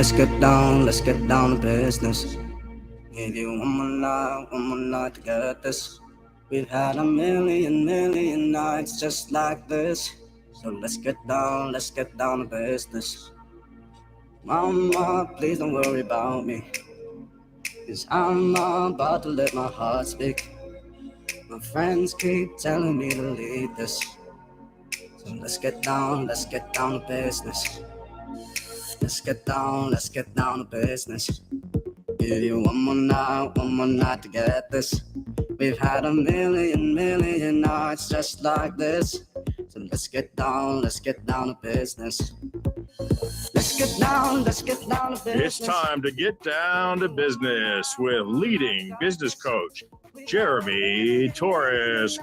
let's get down to business. Give you one more night to get this. We've had a million nights just like this. So let's get down to business. Mama, please don't worry about me, 'cause I'm about to let my heart speak. My friends keep telling me to leave this. So let's get down to business. Let's get down to business. Give you one more night to get this. We've had a million nights just like this. So let's get down to business. Let's get down to business. It's time to get down to business with leading business coach Jeremy Torisk.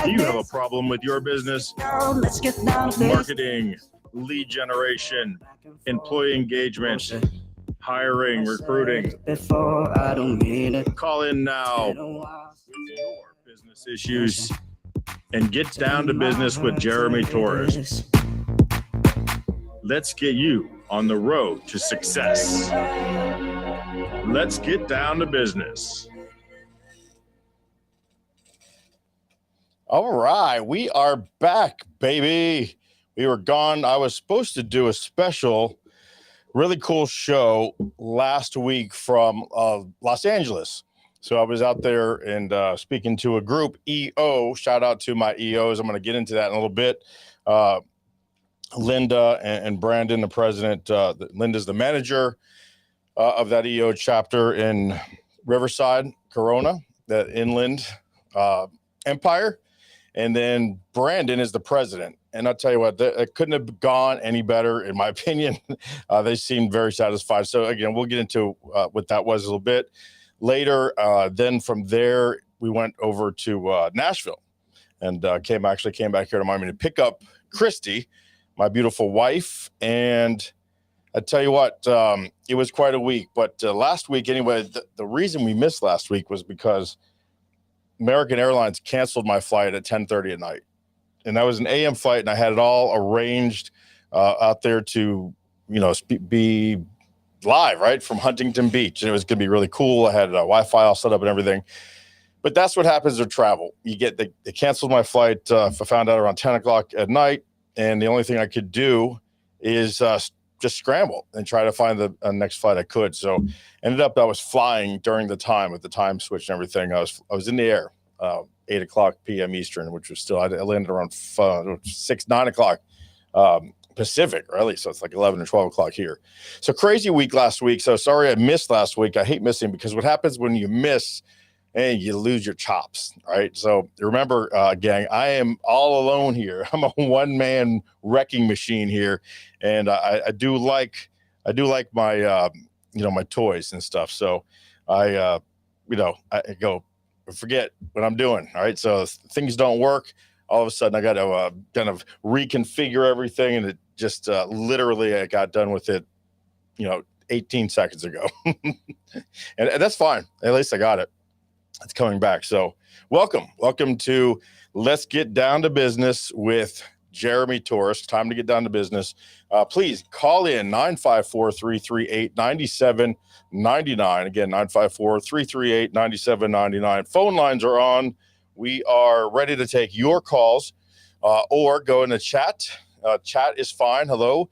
Do you have a problem with your business? Let's get down to business. Marketing, lead generation, employee engagement, hiring, recruiting. Before I don't mean it. Call in now with your business issues and get down to business with Jeremy Torisk. Let's get you on the road to success. Let's get down to business. All right, we are back, baby. We were gone. I was supposed to do a special, really cool show last week from Los Angeles. So I was out there and speaking to a group, EO. Shout out to my EOs. I'm going to get into that in a little bit. Linda and Brandon, the president. Linda's the manager of that EO chapter in Riverside, Corona, that inland empire. And then Brandon is the president. And I'll tell you what, it couldn't have gone any better, in my opinion. They seemed very satisfied. So, again, we'll get into what that was a little bit later. Then from there, we went over to Nashville and came back here to Miami to pick up Christy, my beautiful wife. And I tell you what, it was quite a week. But last week, anyway, the reason we missed last week was because American Airlines canceled my flight at 10:30 at night. And that was an AM flight, and I had it all arranged out there to, be live, right, from Huntington Beach. And it was going to be really cool. I had Wi-Fi all set up and everything. But that's what happens with travel. They canceled my flight. I found out around 10 o'clock at night, and the only thing I could do is just scramble and try to find the next flight I could. So ended up I was flying during the time with the time switch and everything. I was in the air. 8 o'clock p.m. Eastern, which was still, I landed around 9 o'clock Pacific, or at least, so it's like 11 or 12 o'clock here. So crazy week last week. So sorry I missed last week. I hate missing because what happens when you miss and you lose your chops, right? So remember, gang, I am all alone here. I'm a one-man wrecking machine here, and I do like my my toys and stuff. So I go. Forget what I'm doing. All right. So things don't work. All of a sudden I got to kind of reconfigure everything. And it just literally I got done with it, 18 seconds ago. and that's fine. At least I got it. It's coming back. So welcome to Let's Get Down to Business with Jeremy Torisk. Time to get down to business. Please call in 954-338-9799. Again, 954-338-9799. Phone lines are on. We are ready to take your calls or go in the chat. Chat is fine. Hello.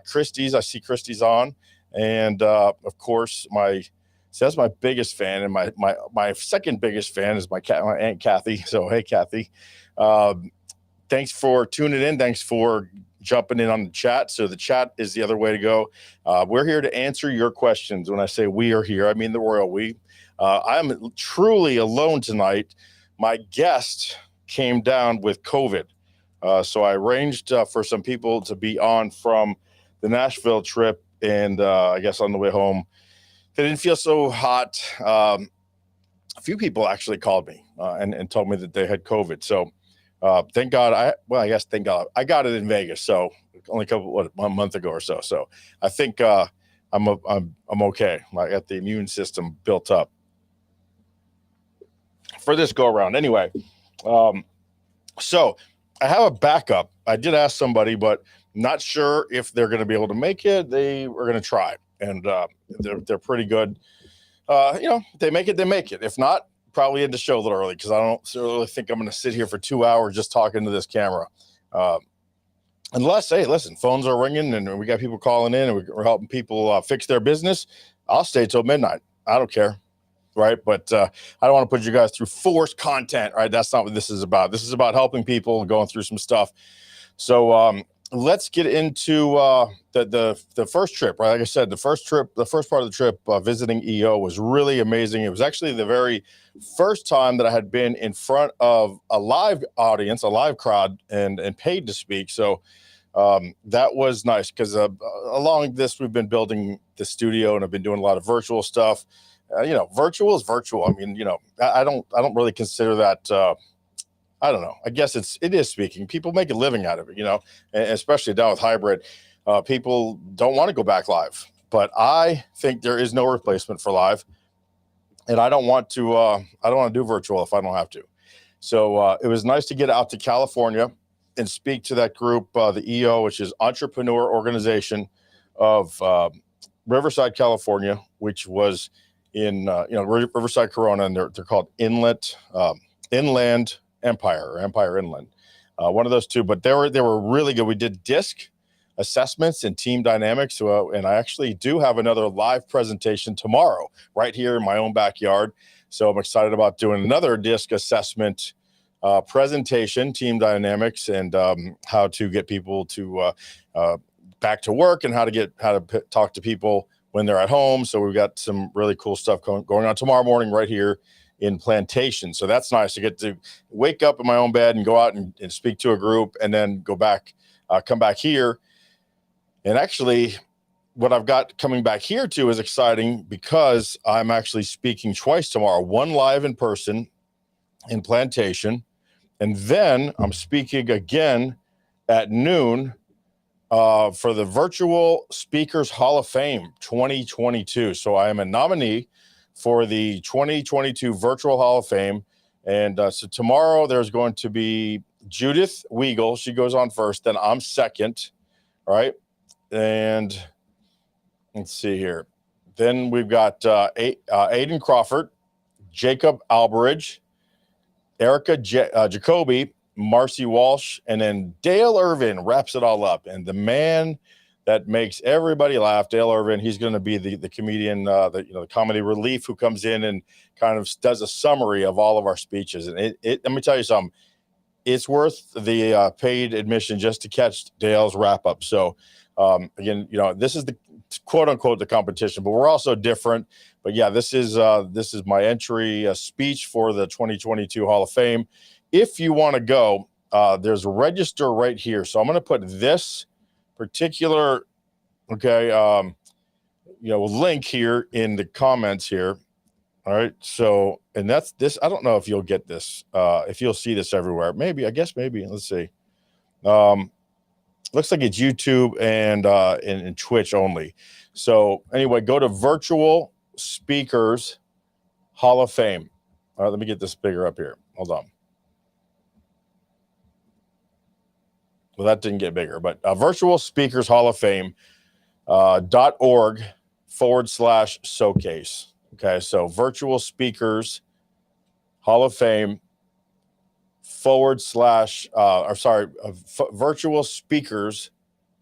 Christie's. I see Christie's on. And of course, that's my biggest fan. And my second biggest fan is my Aunt Kathy. So, hey, Kathy. Thanks for tuning in. Thanks for jumping in on the chat. So the chat is the other way to go. We're here to answer your questions. When I say we are here, I mean the royal we. I'm truly alone tonight. My guest came down with COVID. So I arranged for some people to be on from the Nashville trip. And I guess on the way home, they didn't feel so hot. A few people actually called me and told me that they had COVID. So thank God. Thank God. I got it in Vegas, so only a month ago or so. So I think I'm okay. I got the immune system built up for this go around. Anyway, so I have a backup. I did ask somebody, but not sure if they're going to be able to make it. They were going to try, and they're pretty good. They make it, they make it. If not, probably end the show a little early because I don't really think I'm going to sit here for 2 hours just talking to this camera. Unless, hey, listen, phones are ringing and we got people calling in and we're helping people fix their business. I'll stay till midnight. I don't care. Right. But I don't want to put you guys through forced content. Right. That's not what this is about. This is about helping people and going through some stuff. So let's get into the first trip. Right. Like I said, the first part of the trip visiting EO was really amazing. It was actually the very first time that I had been in front of a live audience, a live crowd, and paid to speak. So that was nice because along this, we've been building the studio and I've been doing a lot of virtual stuff. Virtual is virtual. I mean, I don't really consider that. I don't know. I guess it is speaking. People make a living out of it, and especially down with hybrid. People don't want to go back live, but I think there is no replacement for live, and I don't want to. I don't want to do virtual if I don't have to. So it was nice to get out to California and speak to that group, the EO, which is Entrepreneur Organization of Riverside, California, which was in Riverside, Corona, and they're called Inland Empire or Empire Inland, one of those two. But they were really good. We did DISC assessments and team dynamics, and I actually do have another live presentation tomorrow right here in my own backyard. So I'm excited about doing another DISC assessment presentation, team dynamics, and how to get people to back to work and how to talk to people when they're at home. So we've got some really cool stuff going on tomorrow morning right here in Plantation. So that's nice to get to wake up in my own bed and go out and speak to a group and then come back here. And actually what I've got coming back here too is exciting because I'm actually speaking twice tomorrow, one live in person in Plantation. And then I'm speaking again at noon for the Virtual Speakers Hall of Fame 2022. So I am a nominee for the 2022 Virtual Hall of Fame. And so tomorrow there's going to be Judith Weigel. She goes on first, then I'm second, right? And let's see here. Then we've got Aiden Crawford, Jacob Alberidge, Erica Jacoby, Marcy Walsh, and then Dale Irvin wraps it all up. And the man that makes everybody laugh, Dale Irvin, he's going to be the comedian, the comedy relief who comes in and kind of does a summary of all of our speeches. And let me tell you something, it's worth the paid admission just to catch Dale's wrap up. So again, this is the quote unquote the competition, but we're also different. But yeah, this is my entry speech for the 2022 Hall of Fame. If you want to go, there's a register right here. So I'm going to put this particular, link here in the comments here. All right. So, and that's this. I don't know if you'll get this, if you'll see this everywhere. Maybe. Let's see. Looks like it's YouTube and Twitch only. So anyway, go to Virtual Speakers Hall of Fame. All right, let me get this bigger up here. Hold on. Well, that didn't get bigger, but Virtual Speakers Hall of Fame .org/showcase. Okay, so Virtual Speakers Hall of Fame Virtual Speakers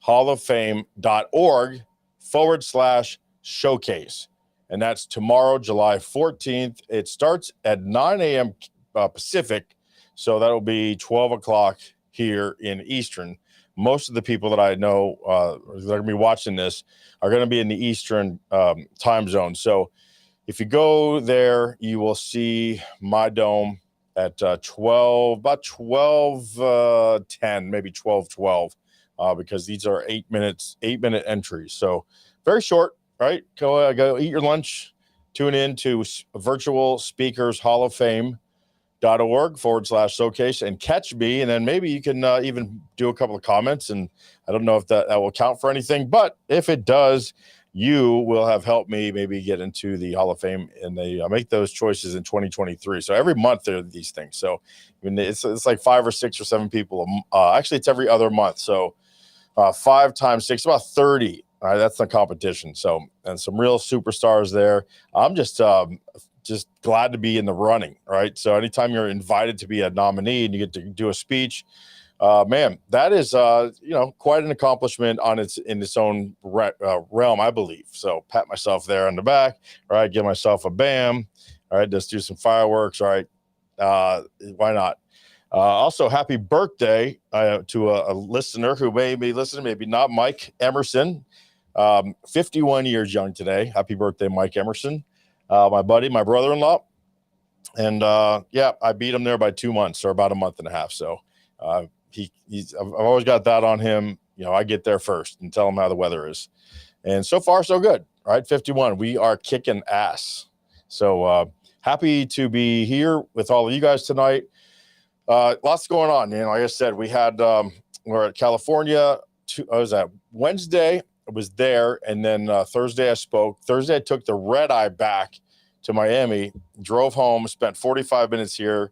Hall of Fame .org/showcase. And that's tomorrow, July 14th. It starts at 9 a.m. Pacific. So that'll be 12 o'clock here in Eastern. Most of the people that I know that are going to be watching this are going to be in the Eastern time zone. So if you go there, you will see my dome at 12:10, maybe 12:12, because these are 8-minute entries. So very short, right? Go eat your lunch, tune in to Virtual Speakers Hall of Fame .org/showcase and catch me. And then maybe you can even do a couple of comments. And I don't know if that will count for anything, but if it does, you will have helped me maybe get into the Hall of Fame, and they make those choices in 2023. So every month there are these things. So I mean, it's like 5 or 6 or 7 people. Actually, it's every other month. So 5 times 6, about 30. That's the competition. So, and some real superstars there. I'm just glad to be in the running, right? So anytime you're invited to be a nominee and you get to do a speech, man, that is, quite an accomplishment in its own realm, I believe. So pat myself there on the back, all right, give myself a bam, all right, just do some fireworks, all right, why not? Also, happy birthday to a listener who may be listening, maybe not, Mike Emerson, 51 years young today. Happy birthday, Mike Emerson, my buddy, my brother-in-law. And I beat him there by 2 months, or about a month and a half. So I've always got that on him. I get there first and tell him how the weather is. And so far, so good, right? 51. We are kicking ass. So happy to be here with all of you guys tonight. Lots going on. Like I said, we're at California. I was at Wednesday. I was there. And then Thursday I spoke. Thursday I took the red eye back to Miami, drove home, spent 45 minutes here.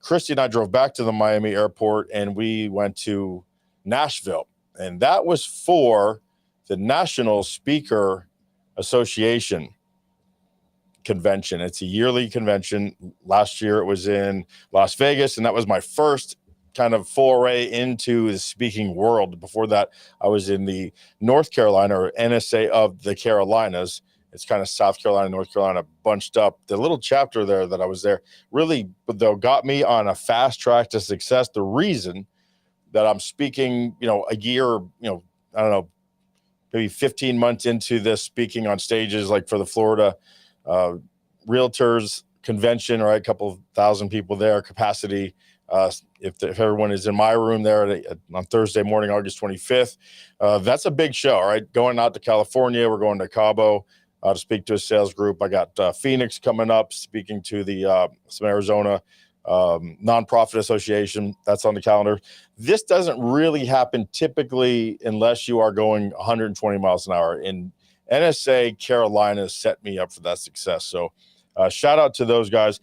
Christy and I drove back to the Miami airport, and we went to Nashville. And that was for the National Speaker Association convention. It's a yearly convention. Last year it was in Las Vegas, and that was my first kind of foray into the speaking world. Before that, I was in the North Carolina, or NSA of the Carolinas. It's kind of South Carolina, North Carolina bunched up. The little chapter there that I was there really, though, got me on a fast track to success. The reason that I'm speaking, a year, I don't know, maybe 15 months into this, speaking on stages like for the Florida Realtors Convention, right? A couple of thousand people there, capacity. If everyone is in my room there on Thursday morning, August 25th, that's a big show, right? Going out to California, we're going to Cabo to speak to a sales group. I got Phoenix coming up, speaking to the some Arizona nonprofit association. That's on the calendar. This doesn't really happen typically unless you are going 120 miles an hour. And NSA Carolina set me up for that success. So shout out to those guys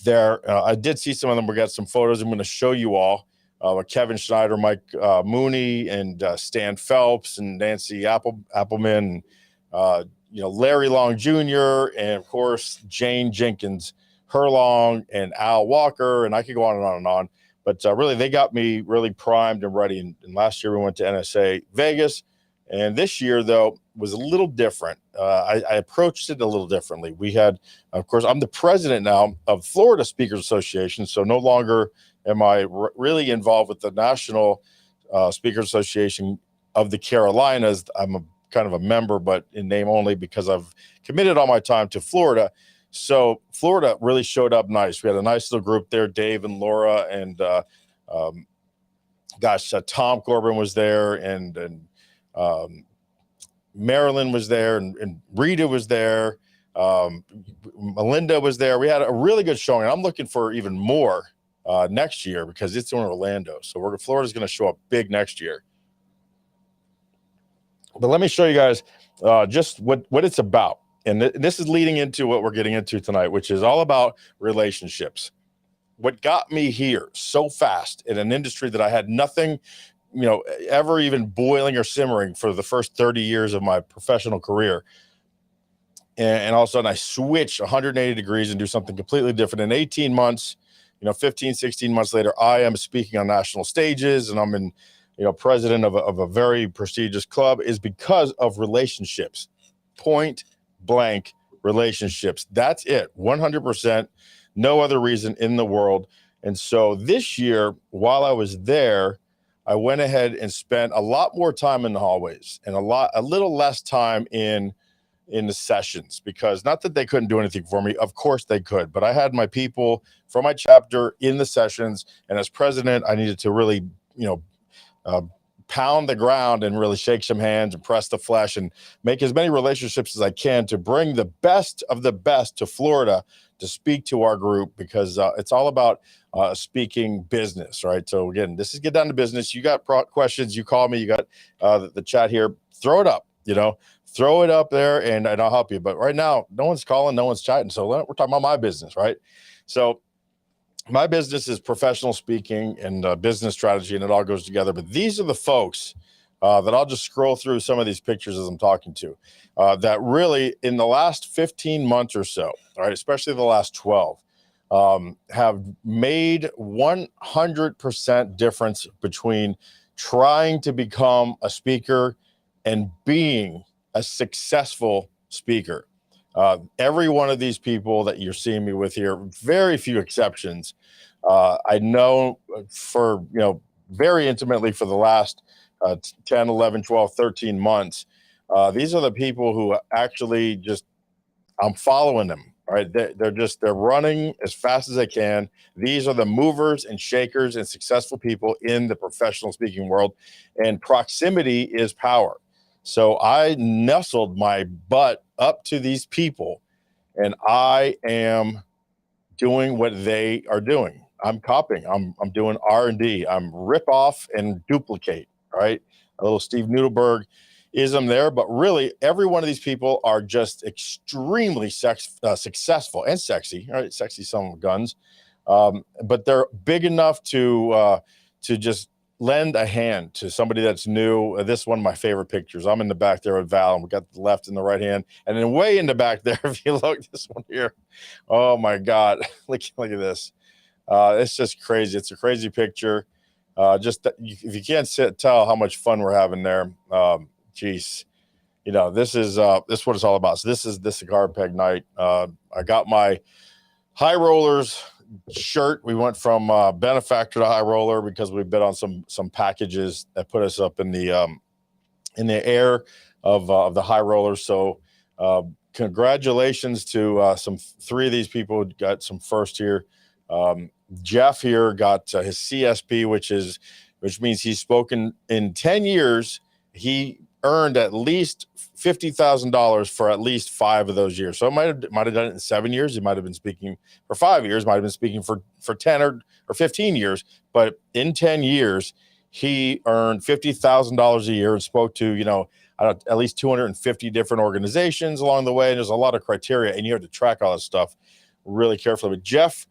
there. I did see some of them. We got some photos I'm going to show you all. With Kevin Schneider, Mike Mooney, and Stan Phelps, and Nancy Appleman, Larry Long Jr., and of course Jane Jenkins Herlong, and Al Walker, and I could go on and on and on. But really, they got me really primed and ready. And last year we went to NSA Vegas, and this year though was a little different. I approached it a little differently. We had, of course, I'm the president now of Florida Speakers Association, so no longer am I really involved with the National Speakers Association of the Carolinas. I'm kind of a member, but in name only, because I've committed all my time to Florida. So Florida really showed up nice. We had a nice little group there, Dave and Laura, and Tom Corbin was there, and Marilyn was there, and Rita was there, Melinda was there. We had a really good showing, and I'm looking for even more next year, because it's in Orlando. So Florida's going to show up big next year. But let me show you guys just what it's about. And this is leading into what we're getting into tonight, which is all about relationships. What got me here so fast in an industry that I had nothing, ever even boiling or simmering for the first 30 years of my professional career. And all of a sudden I switch 180 degrees and do something completely different. In 18 months, 15, 16 months later, I am speaking on national stages, and I'm president of a very prestigious club, is because of relationships. Point blank relationships. That's it. 100%. No other reason in the world. And so this year, while I was there, I went ahead and spent a lot more time in the hallways and a little less time in the sessions, because not that they couldn't do anything for me. Of course they could, but I had my people from my chapter in the sessions. And as president, I needed to really, pound the ground and really shake some hands and press the flesh and make as many relationships as I can to bring the best of the best to Florida to speak to our group, because it's all about speaking business, right? So again, this is Get Down to Business. You got questions, you call me, you got the chat here, throw it up. throw it up there and I'll help you. But right now, no one's calling, no one's chatting. So we're talking about my business, right? So my business is professional speaking and business strategy, and it all goes together. But these are the folks that I'll just scroll through some of these pictures as I'm talking to that really in the last 15 months or so, all right, especially the last 12, have made 100% difference between trying to become a speaker and being a successful speaker. Every one of these people that you're seeing me with here, very few exceptions, I know for, very intimately for the last 10, 11, 12, 13 months. These are the people who actually just, I'm following them, right? They're running as fast as they can. These are the movers and shakers and successful people in the professional speaking world, and proximity is power. So I nestled my butt up to these people, and I am doing what they are doing. I'm copying. I'm doing R&D. I'm rip off and duplicate, right? A little Steve Nudelberg ism there, but really every one of these people are just extremely successful and sexy, right? Sexy, some with guns, but they're big enough to just lend a hand to somebody that's new. This is one of my favorite pictures. I'm in the back there with Val, and we got the left and the right hand, and then way in the back there, if you look, this one here, oh my God, look at this. It's just crazy. It's a crazy picture. If you can't tell how much fun we're having there, geez, this is what it's all about. So this is the cigar peg night. I got my high rollers shirt. We went from benefactor to high roller because we bid on some packages that put us up in the air of the high rollers. So congratulations to some three of these people who got some first here. Jeff here got his CSP, which means he's spoken in 10 years. He earned at least $50,000 for at least 5 of those years. So it might have done it in 7 years. He might have been speaking for 5 years, might have been speaking for 10 or 15 years. But in 10 years, he earned $50,000 a year and spoke to, at least 250 different organizations along the way. And there's a lot of criteria, and you have to track all this stuff really carefully. But Jeff,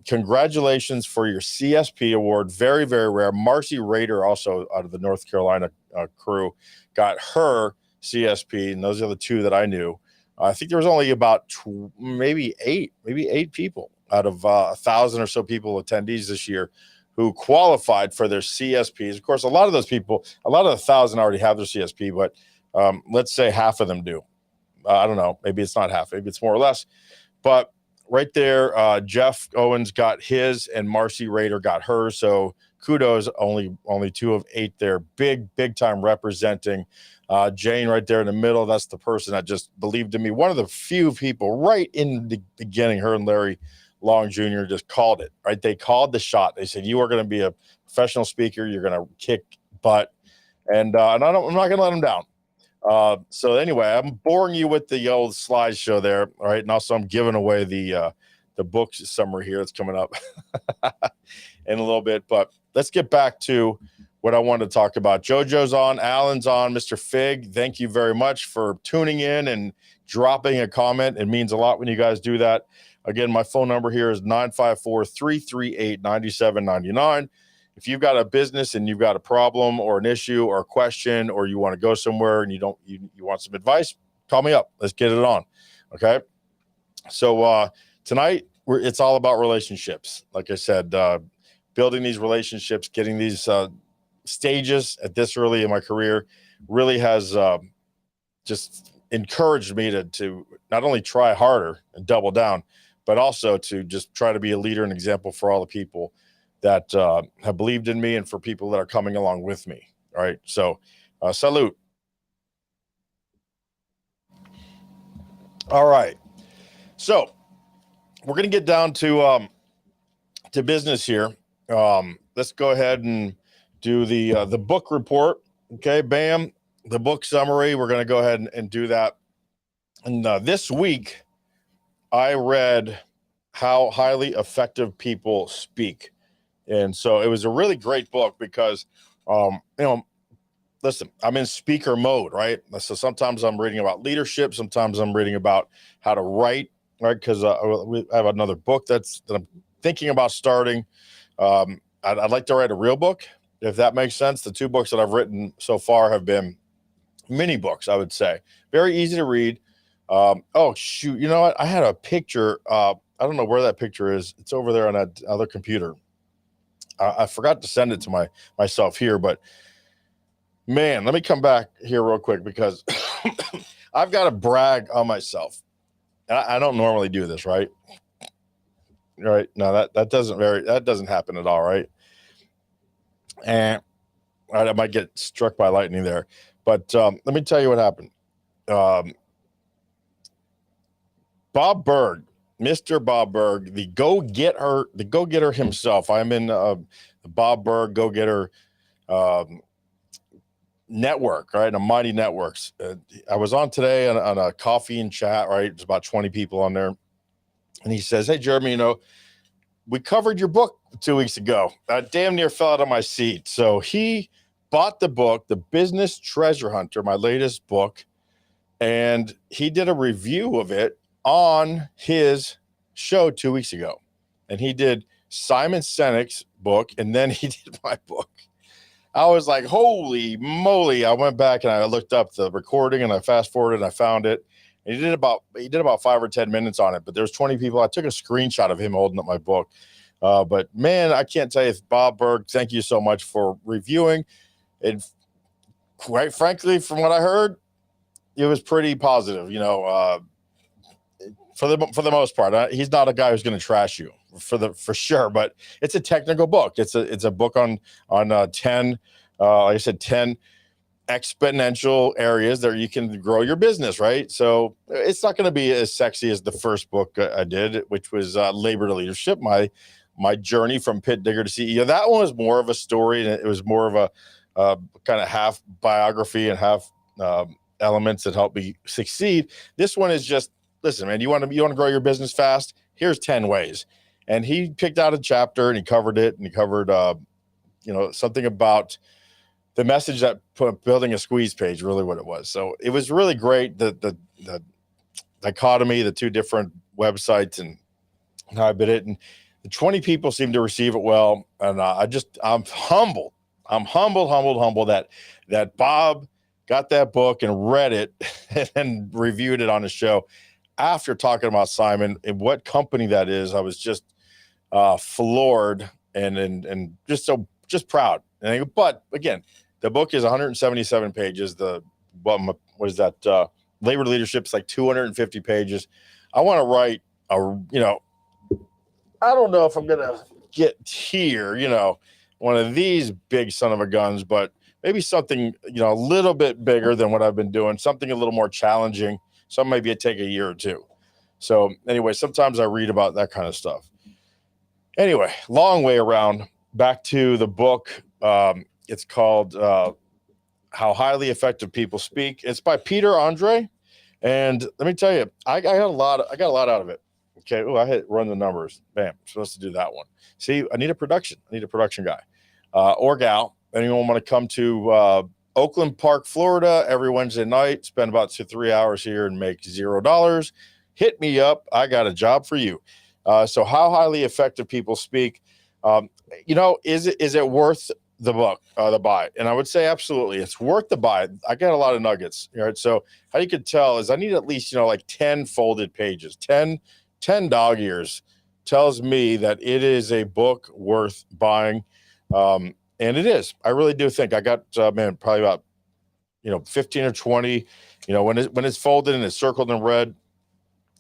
congratulations for your CSP award. Very, very rare. Marcy Rader, also out of the North Carolina crew, got her CSP, and those are the two that I knew. I think there was only about maybe eight people out of 1,000 or so people attendees this year who qualified for their CSPs. Of course, a lot of those people, a lot of the 1,000 already have their CSP, but let's say half of them do. I don't know. Maybe it's not half. Maybe it's more or less. But right there, Jeff Owens got his, and Marcy Rader got hers. So kudos, only 2 of 8 there. Big time representing. Jane right there in the middle, that's the person that just believed in me. One of the few people right in the beginning, her and Larry Long Jr. just called it, right? They called the shot. They said, you are going to be a professional speaker. You're going to kick butt. And I'm not going to let them down. So anyway, I'm boring you with the old slideshow there. All right. And also I'm giving away the book summary here that's coming up in a little bit, but let's get back to what I wanted to talk about. JoJo's on, Alan's on, Mr. Fig. Thank you very much for tuning in and dropping a comment. It means a lot when you guys do that. Again, my phone number here is 954-338-9799. If you've got a business and you've got a problem or an issue or a question, or you want to go somewhere and you want some advice, call me up. Let's get it on. Okay. So tonight it's all about relationships. Like I said, building these relationships, getting these stages at this early in my career really has just encouraged me to not only try harder and double down, but also to just try to be a leader and example for all the people that have believed in me and for people that are coming along with me. All right. So salute. All right. So we're going to get down to business here. Let's go ahead and do the book report. Okay. Bam. The book summary. We're going to go ahead and do that. And this week I read How Highly Effective People Speak. And so it was a really great book because, listen, I'm in speaker mode, right? So sometimes I'm reading about leadership. Sometimes I'm reading about how to write, right? Because I have another book that I'm thinking about starting. I'd like to write a real book, if that makes sense. The 2 books that I've written so far have been mini books, I would say. Very easy to read. Oh, shoot. You know what? I had a picture. I don't know where that picture is. It's over there on that other computer. I forgot to send it to myself here, but man, let me come back here real quick because I've got to brag on myself. I don't normally do this, right? Right. No, that doesn't happen at all, right? And I might get struck by lightning there. But let me tell you what happened. Bob Berg, Mr. Bob Berg, the go-getter himself. I'm in the Bob Berg go-getter network, right? A Mighty Networks. I was on today on a coffee and chat, right? There's about 20 people on there. And he says, hey, Jeremy, we covered your book 2 weeks ago. I damn near fell out of my seat. So he bought the book, The Business Treasure Hunter, my latest book, and he did a review of it on his show 2 weeks ago. And he did Simon Sinek's book, and then he did my book. I was like, holy moly. I went back and I looked up the recording and I fast forwarded and I found it. And he did about 5 or 10 minutes on it, but there's 20 people. I took a screenshot of him holding up my book. But man, I can't tell you, Bob Berg, thank you so much for reviewing. And quite frankly, from what I heard, it was pretty positive, for the most part. He's not a guy who's going to trash you for sure, but it's a technical book. It's a book on 10, like I said, 10 exponential areas that you can grow your business, right? So it's not going to be as sexy as the first book I did, which was Labor to Leadership, my journey from pit digger to CEO. That one was more of a story, and it was more of a kind of half biography and half elements that help me succeed. This one is just, listen, man, you want to grow your business fast? Here's 10 ways. And he picked out a chapter and he covered it, and he covered something about the message that building a squeeze page, really what it was. So it was really great. The dichotomy, the 2 different websites and how I did it. And the 20 people seemed to receive it well. And I'm humbled. I'm humbled that Bob got that book and read it and reviewed it on the show after talking about Simon and what company that is. I was just floored and just proud. But again, the book is 177 pages. What is that? Labor Leadership is like 250 pages. I want to write I don't know if I'm going to get here, one of these big son of a guns, but maybe something, a little bit bigger than what I've been doing, something a little more challenging. So maybe it take a year or 2. So anyway, sometimes I read about that kind of stuff. Anyway, long way around, back to the book. It's called How Highly Effective People Speak. It's by Peter Andre. And let me tell you, I got a lot out of it. Okay. Oh, I hit run the numbers. Bam. I'm supposed to do that one. See, I need a production guy or gal. Anyone want to come to Oakland Park, Florida every Wednesday night, spend about 2 to 3 hours here and make $0. Hit me up. I got a job for you. So How Highly Effective People Speak. Is it worth the book, the buy? And I would say absolutely, it's worth the buy. I got a lot of nuggets. All right. So how you could tell is I need at least, like 10 folded pages, 10 dog ears tells me that it is a book worth buying. And it is. I really do think I got, probably about, 15 or 20, when it's folded and it's circled in red,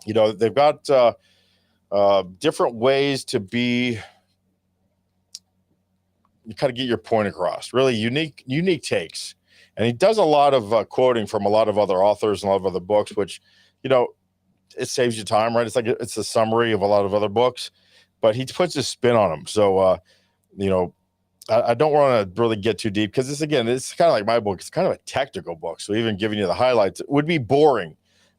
they've got different ways to be, you kind of get your point across, really unique takes. And he does a lot of quoting from a lot of other authors and a lot of other books, which, it saves you time, right? It's like, it's a summary of a lot of other books, but he puts his spin on them. So, I don't want to really get too deep because it's kind of like my book. It's kind of a technical book. So even giving you the highlights would be boring.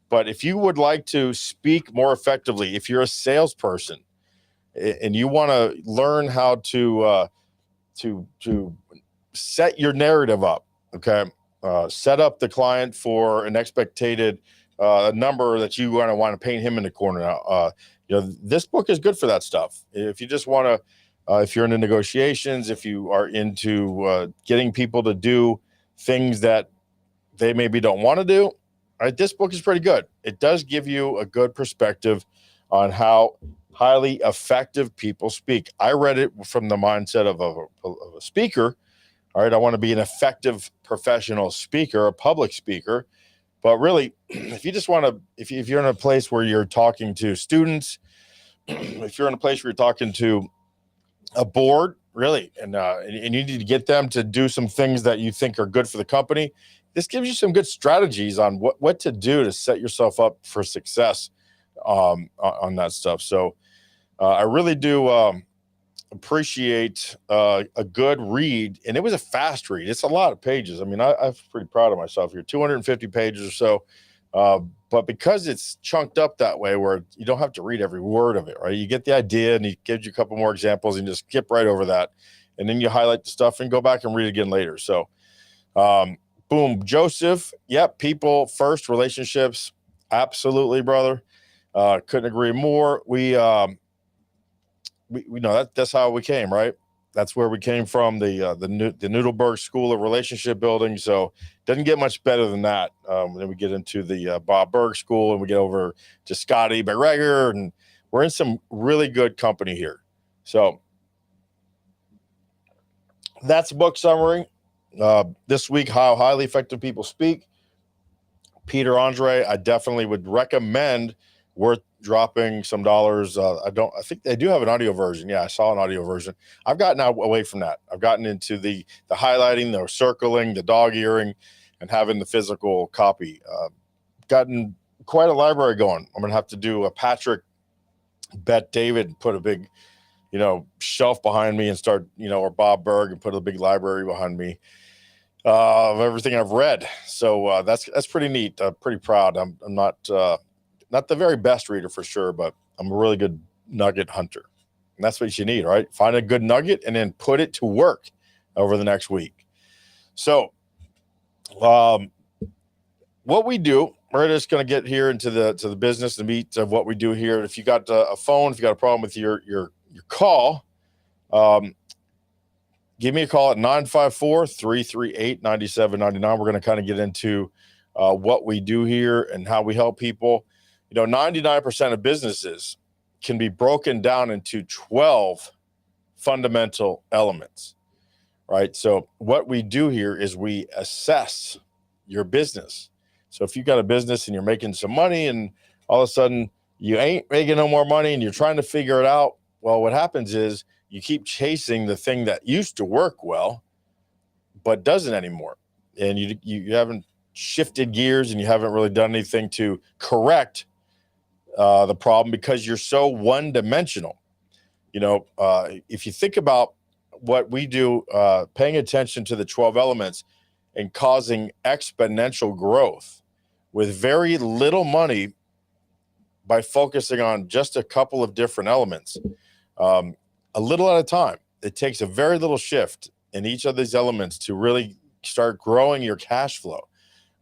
But if you would like to speak more effectively, if you're a salesperson and you want to learn how to set your narrative up, Okay. Set up the client for an expected number that you want to paint him in the corner. Now, this book is good for that stuff. If you just want to, if you're into negotiations, if you are into getting people to do things that they maybe don't want to do, all right, this book is pretty good. It does give you a good perspective on how highly effective people speak. I read it from the mindset of a speaker. All right, I want to be an effective professional speaker, a public speaker. But really, if you just want to, if you're in a place where you're talking to students, if you're in a place where you're talking to a board, really, and you need to get them to do some things that you think are good for the company, this gives you some good strategies on what to do to set yourself up for success on that stuff. So I really do appreciate a good read, and it was a fast read. It's a lot of pages. I mean, I'm pretty proud of myself here, 250 pages or so. But because it's chunked up that way where you don't have to read every word of it, right? You get the idea, and he gives you a couple more examples, and you just skip right over that. And then you highlight the stuff and go back and read it again later. So boom, Joseph. Yep. People first, relationships. Absolutely, brother. Couldn't agree more. We know that's how we came, right? That's where we came from, the Berg School of Relationship Building. So doesn't get much better than that. Then we get into the Bob Berg School, and we get over to Scotty McGregor, and we're in some really good company here. So that's book summary. This week, how highly effective people speak. Peter Andre, I definitely would recommend. Worth dropping some dollars. I think they do have an audio version. Yeah, I saw an audio version. I've gotten away from that. I've gotten into the highlighting, the circling, the dog earing, and having the physical copy. Gotten quite a library going. I'm going to have to do a Patrick Bet David and put a big, shelf behind me and start, or Bob Berg and put a big library behind me of everything I've read. So that's pretty neat. I'm pretty proud. I'm not the very best reader for sure, but I'm a really good nugget hunter. And that's what you need, right? Find a good nugget and then put it to work over the next week. So what we do, we're just going to get here into the business, the meat of what we do here. If you got a phone, if you got a problem with your call, give me a call at 954-338-9799. We're going to kind of get into what we do here and how we help people. 99% of businesses can be broken down into 12 fundamental elements, right? So what we do here is we assess your business. So if you've got a business and you're making some money and all of a sudden you ain't making no more money and you're trying to figure it out, well, what happens is you keep chasing the thing that used to work well, but doesn't anymore. And you haven't shifted gears and you haven't really done anything to correct the problem because you're so one-dimensional. If you think about what we do, paying attention to the 12 elements and causing exponential growth with very little money by focusing on just a couple of different elements, a little at a time. It takes a very little shift in each of these elements to really start growing your cash flow,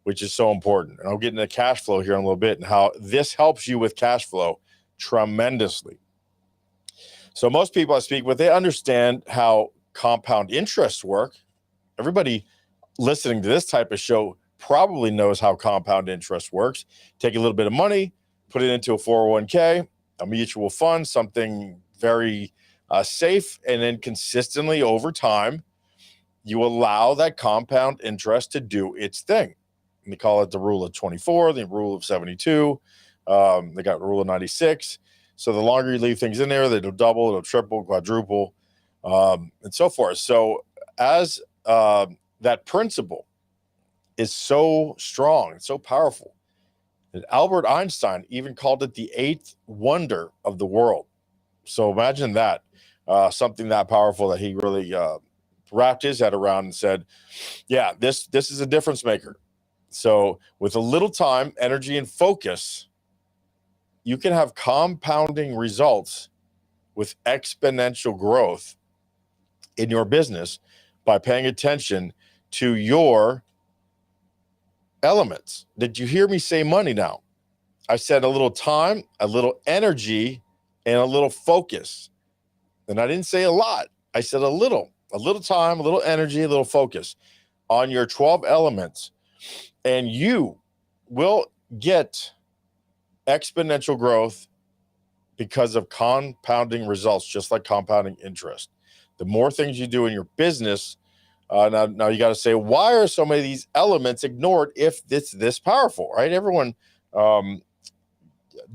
which is so important. And I'll get into cash flow here in a little bit and how this helps you with cash flow tremendously. So most people I speak with, they understand how compound interests work. Everybody listening to this type of show probably knows how compound interest works. Take a little bit of money, put it into a 401k, a mutual fund, something very safe, and then consistently over time, you allow that compound interest to do its thing. And they call it the rule of 24, the rule of 72. They got the rule of 96. So the longer you leave things in there, it'll double, it'll triple, quadruple, and so forth. So as that principle is so strong, it's so powerful, that Albert Einstein even called it the eighth wonder of the world. So imagine that, something that powerful that he really wrapped his head around and said, yeah, this is a difference maker. So with a little time, energy, and focus, you can have compounding results with exponential growth in your business by paying attention to your elements. Did you hear me say money now? I said a little time, a little energy, and a little focus. And I didn't say a lot. I said a little time, a little energy, a little focus on your 12 elements. And you will get exponential growth because of compounding results, just like compounding interest. The more things you do in your business, now you got to say, why are so many of these elements ignored if it's this powerful, right? Everyone,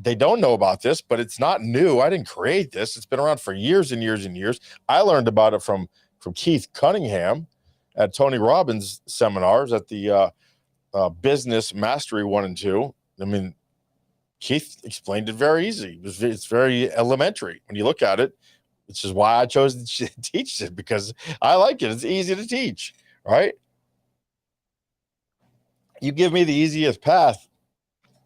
they don't know about this, but it's not new. I didn't create this. It's been around for years and years and years. I learned about it from Keith Cunningham at Tony Robbins seminars at the Business Mastery 1 and 2. I mean, Keith explained it very easy. It's very elementary when you look at it, which is why I chose to teach it, because I like it. It's easy to teach, right? You give me the easiest path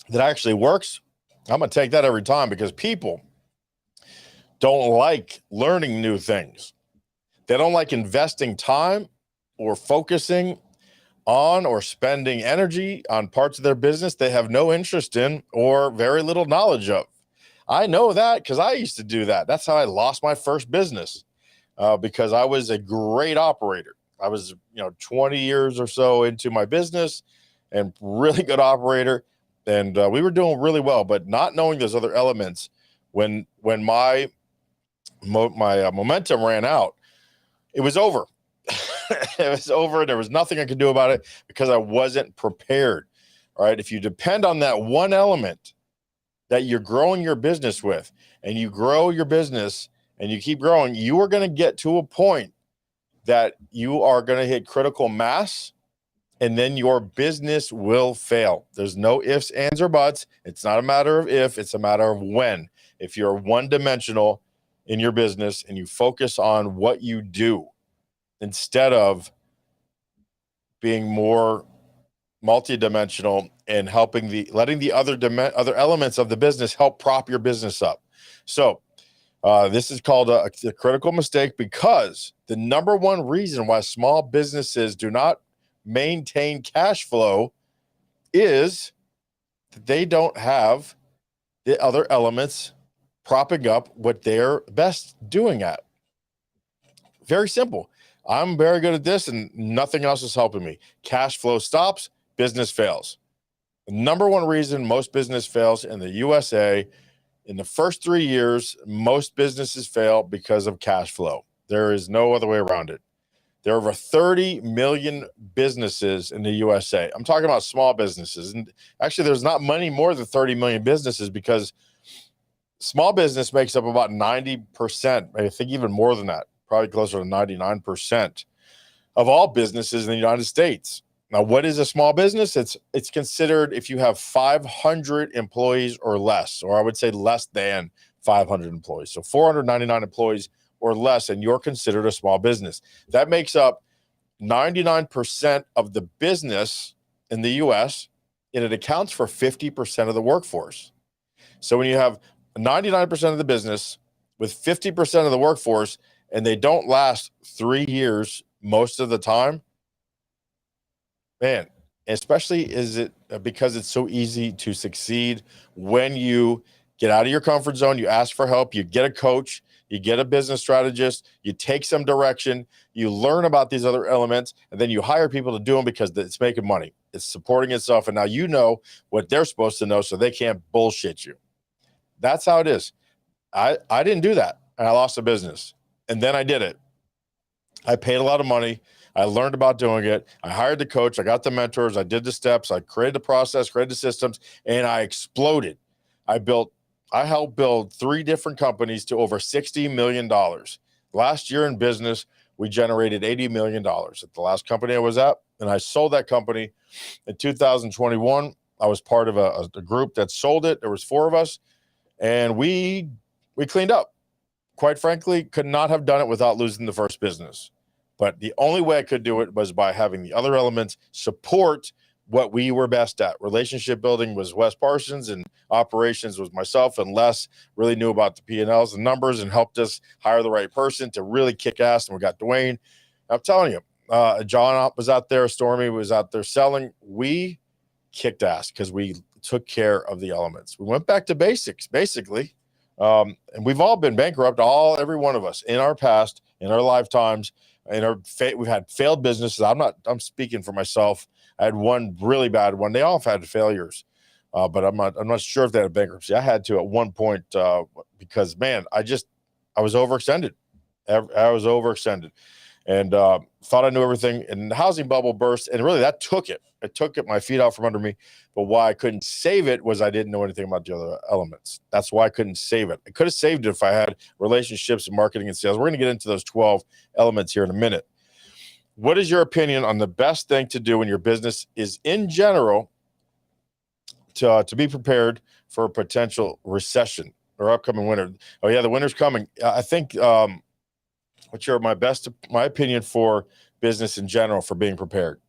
that actually works, I'm going to take that every time, because people don't like learning new things. They don't like investing time or focusing on or spending energy on parts of their business they have no interest in or very little knowledge of. I know that because I used to do that. That's how I lost my first business, because I was a great operator. I was, 20 years or so into my business and really good operator. And we were doing really well, but not knowing those other elements, when my momentum ran out, it was over. It was over. There was nothing I could do about it because I wasn't prepared. All right. If you depend on that one element that you're growing your business with, and you grow your business and you keep growing, you are going to get to a point that you are going to hit critical mass, and then your business will fail. There's no ifs, ands, or buts. It's not a matter of if, it's a matter of when. If you're one-dimensional in your business and you focus on what you do instead of being more multidimensional and letting the other elements of the business help prop your business up. So this is called a critical mistake, because the number one reason why small businesses do not maintain cash flow is that they don't have the other elements propping up what they're best doing at. Very simple. I'm very good at this and nothing else is helping me. Cash flow stops, business fails. The number one reason most business fails in the USA, in the first 3 years, most businesses fail because of cash flow. There is no other way around it. There are over 30 million businesses in the USA. I'm talking about small businesses. And actually, there's not many more than 30 million businesses, because small business makes up about 90%, I think even more than that, probably closer to 99% of all businesses in the United States. Now, what is a small business? It's considered if you have 500 employees or less, or I would say less than 500 employees. So 499 employees or less, and you're considered a small business. That makes up 99% of the business in the US, and it accounts for 50% of the workforce. So when you have 99% of the business with 50% of the workforce, and they don't last 3 years most of the time, man, especially is it because it's so easy to succeed when you get out of your comfort zone, you ask for help, you get a coach, you get a business strategist, you take some direction, you learn about these other elements, and then you hire people to do them because it's making money. It's supporting itself, and now you know what they're supposed to know, so they can't bullshit you. That's how it is. I didn't do that, and I lost a business. And then I did it. I paid a lot of money. I learned about doing it. I hired the coach. I got the mentors. I did the steps. I created the process, created the systems, and I exploded. I helped build 3 different companies to over $60 million. Last year in business, we generated $80 million at the last company I was at, and I sold that company in 2021. I was part of a group that sold it. There was 4 of us, and we cleaned up. Quite frankly, could not have done it without losing the first business. But the only way I could do it was by having the other elements support what we were best at. Relationship building was Wes Parsons, and operations was myself, and Les really knew about the P&Ls and numbers and helped us hire the right person to really kick ass. And we got Dwayne. I'm telling you, John was out there, Stormy was out there selling. We kicked ass because we took care of the elements. We went back to basics, basically. And we've all been bankrupt, every one of us in our past, in our lifetimes, we've had failed businesses. I'm speaking for myself. I had one really bad one. They all have had failures. But I'm not sure if they had bankruptcy. I had to at one point because, man, I was overextended. I was overextended and thought I knew everything. And the housing bubble burst, and really that took it. It took my feet out from under me. But why I couldn't save it was I didn't know anything about the other elements. That's why I couldn't save it. I could have saved it if I had relationships and marketing and sales. We're going to get into those 12 elements here in a minute. What is your opinion on the best thing to do when your business is in general to be prepared for a potential recession or upcoming winter? Oh yeah, the winter's coming. I think what's my opinion for business in general for being prepared?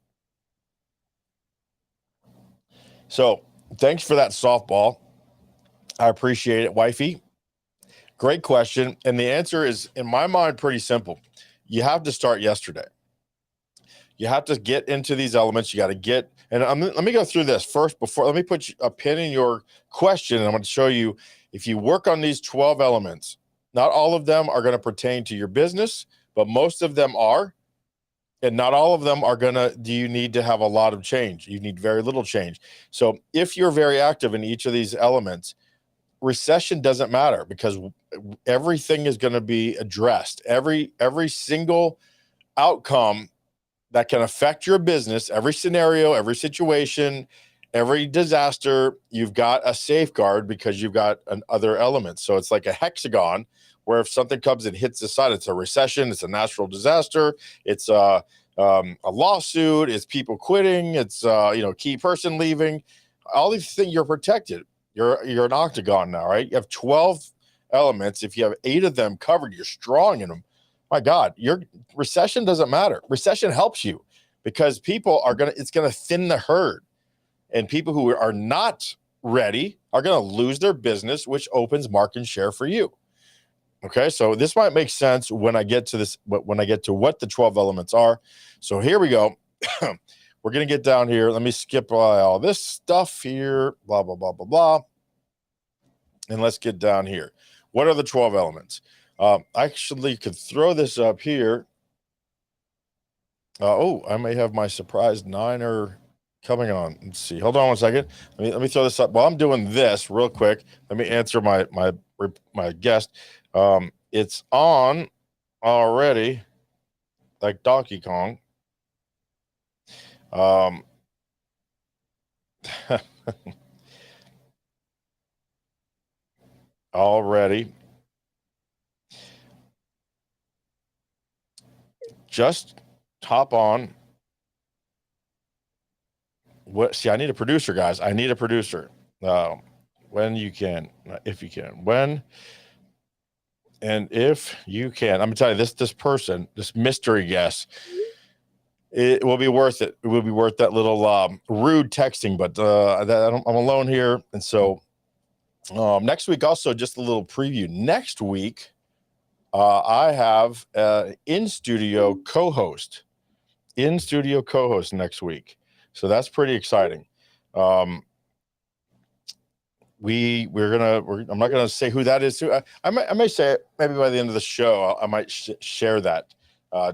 So thanks for that softball. I appreciate it, wifey. Great question. And the answer is, in my mind, pretty simple. You have to start yesterday. You have to get into these elements. You got to get, and let me go through this first let me put a pin in your question. And I'm going to show you, if you work on these 12 elements, not all of them are going to pertain to your business, but most of them are. And not all of them do you need to have a lot of change? You need very little change. So if you're very active in each of these elements, recession doesn't matter because everything is going to be addressed. Every single outcome that can affect your business, every scenario, every situation, every disaster, you've got a safeguard because you've got other elements. So it's like a hexagon where if something comes and hits the side, it's a recession, it's a natural disaster, it's a lawsuit, it's people quitting, it's key person leaving. All these things, you're protected. You're an octagon now, right? You have 12 elements. If you have 8 of them covered, you're strong in them. My God, your recession doesn't matter. Recession helps you because it's going to thin the herd, and people who are not ready are going to lose their business, which opens market share for you. Okay, so this might make sense when I get to this, but when I get to what the 12 elements are. So here we go. We're going to get down here. Let me skip all this stuff here, blah, blah, blah, blah, blah. And let's get down here. What are the 12 elements? I actually could throw this up here. I may have my surprise niner coming on. Let's see. Hold on one second. Let me throw this up. While I'm doing this real quick, let me answer my guest. It's on already, like Donkey Kong. Already. Just hop on. See, I need a producer, guys. I need a producer. When you can, if you can, when and if you can. I'm gonna tell you this person, this mystery guest, it will be worth it. It will be worth that little rude texting, but I'm alone here. And so next week, also just a little preview. Next week, I have in-studio co-host next week. So that's pretty exciting. I'm not gonna say who that is. I may say it maybe by the end of the show. I might share that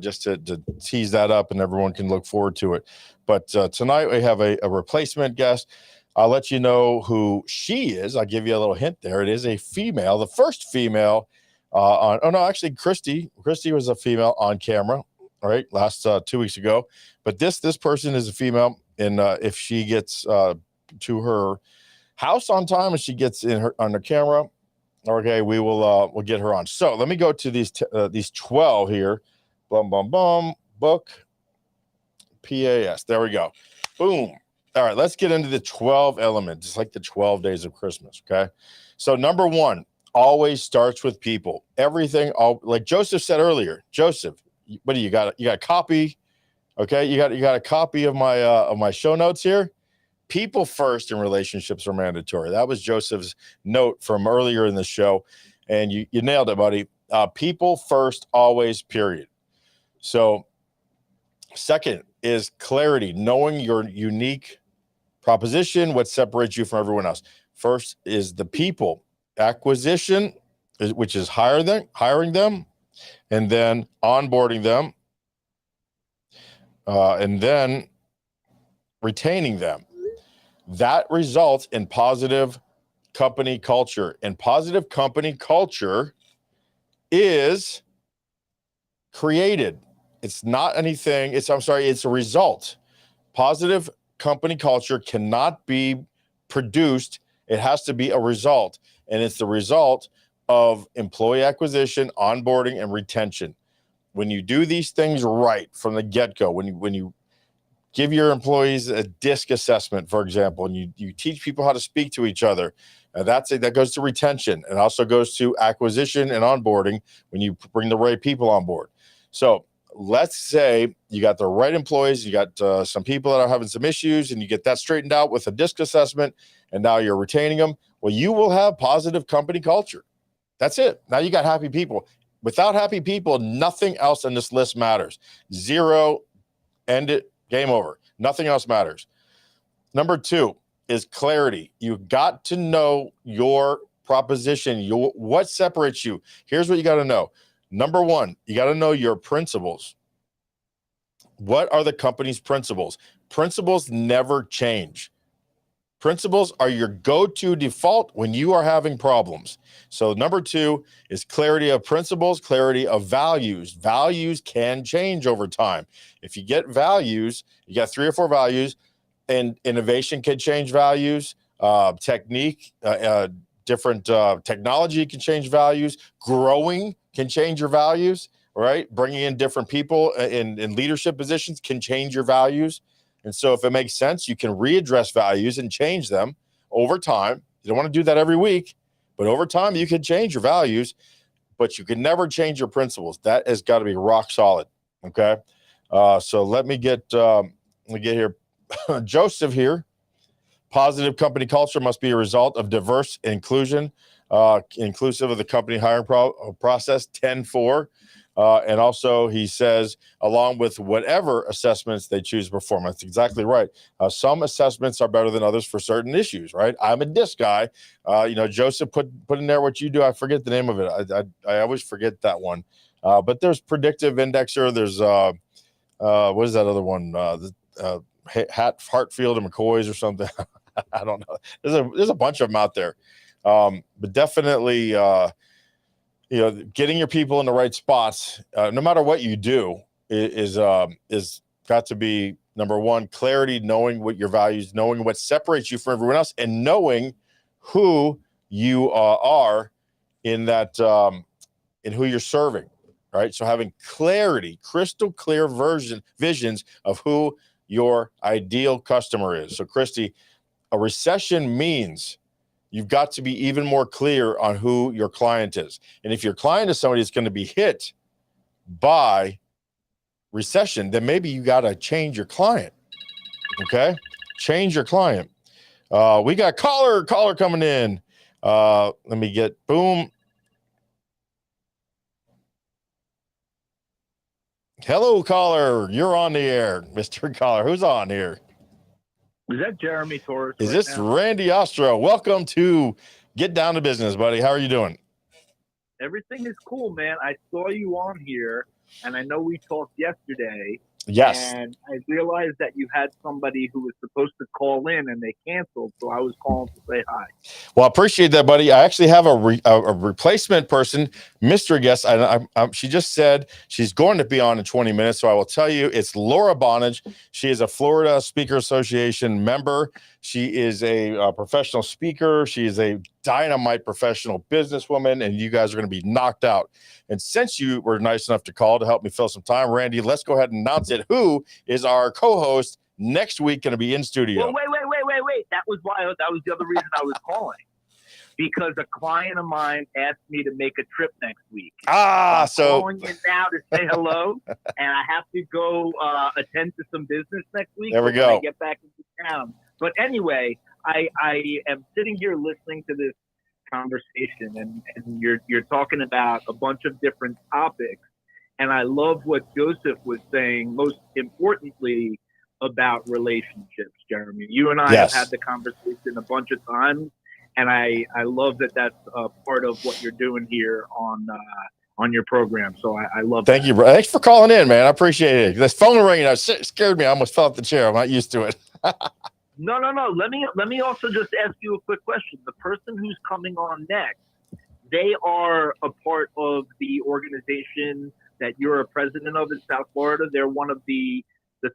just to tease that up, and everyone can look forward to it. But tonight we have a replacement guest. I'll let you know who she is. I'll give you a little hint there. It is a female, the first female actually Christy was a female on camera, all right, last 2 weeks ago. But this person is a female, and if she gets to her house on time and she gets on the camera, okay, we'll get her on. So let me go to these 12 here. Boom, boom, boom. Book PAS. There we go. Boom. All right, let's get into the 12 elements. It's like the 12 days of Christmas. Okay. So number 1 always starts with people. Everything, like Joseph said earlier. Joseph, what do you got? You got a copy? Okay, you got a copy of my show notes here. People first in relationships are mandatory. That was Joseph's note from earlier in the show, and you nailed it, buddy. People first, always, period. So Second is clarity, knowing your unique proposition, what separates you from everyone else. First is the people. Acquisition, which is hiring them, and then onboarding them, and then retaining them. That results in positive company culture. And positive company culture is created. It's not anything. It's a result. Positive company culture cannot be produced. It has to be a result. And it's the result of employee acquisition, onboarding, and retention. When you do these things right from the get-go, when you give your employees a DISC assessment, for example, and you teach people how to speak to each other, that goes to retention, and also goes to acquisition and onboarding when you bring the right people on board. So let's say you got the right employees, you got some people that are having some issues, and you get that straightened out with a DISC assessment, and now you're retaining them. Well, you will have positive company culture. That's it. Now you got happy people. Without happy people, nothing else on this list matters. Zero, end it, game over. Nothing else matters. Number 2 is clarity. You got to know your proposition, what separates you. Here's what you got to know. Number 1, you got to know your principles. What are the company's principles? Principles never change. Principles are your go-to default when you are having problems. So number 2 is clarity of principles, clarity of values. Values can change over time. If you get values, you got 3 or 4 values, and innovation can change values, technique, different technology can change values, growing can change your values, right? Bringing in different people in leadership positions can change your values. And so if it makes sense, you can readdress values and change them over time. You don't want to do that every week, but over time you can change your values, but you can never change your principles. That has got to be rock solid. Okay. So let me get here. Joseph here. Positive company culture must be a result of diverse inclusion, inclusive of the company hiring process 10-4. And also he says, along with whatever assessments they choose to perform. That's exactly right. Some assessments are better than others for certain issues, right? I'm a DISC guy. Joseph put in there what you do. I forget the name of it. I always forget that one. But there's predictive indexer. There's what is that other one? Hartfield and McCoy's or something. I don't know. There's a bunch of them out there. But definitely, getting your people in the right spots, no matter what you do, is got to be number 1, clarity, knowing what your values, knowing what separates you from everyone else, and knowing who you are in that, in who you're serving, right? So having clarity, crystal clear visions of who your ideal customer is. So Christy, a recession means you've got to be even more clear on who your client is. And if your client is somebody that's going to be hit by recession, then maybe you got to change your client. Okay? Change your client. We got caller coming in. Let me get boom. Hello, caller. You're on the air, Mr. Caller. Who's on here? Is that Jeremy Torisk? Is this Randy Ostro? Welcome to Get Down to Business, buddy. How are you doing? Everything is cool, man. I saw you on here, and I know we talked yesterday. Yes. And I realized that you had somebody who was supposed to call in, and they canceled, so I was calling to say hi. Well, I appreciate that, buddy. I actually have a replacement person, mystery guest. She just said she's going to be on in 20 minutes, so I will tell you it's Laura Bonnage. She is a Florida Speaker Association member. She is a professional speaker. She is a dynamite professional businesswoman, and you guys are going to be knocked out. And since you were nice enough to call to help me fill some time, Randy, let's go ahead and announce it. Who is our co-host next week going to be in studio? Well, wait. That was the other reason I was calling. Because a client of mine asked me to make a trip next week. I'm calling in now to say hello, and I have to go attend to some business next week. There we go. When I get back into town. But anyway, I am sitting here listening to this conversation, and you're talking about a bunch of different topics, And I love what Joseph was saying, most importantly, about relationships, Jeremy. You and I have had Yes. the conversation a bunch of times, and I love that that's part of what you're doing here on your program. So I love Thank that. you, bro. Thanks for calling in, man. I appreciate it. This phone ringing, scared me. I almost fell off the chair. I'm not used to it. No. Let me also just ask you a quick question. The person who's coming on next, they are a part of the organization that you're a president of in South Florida. They're one of the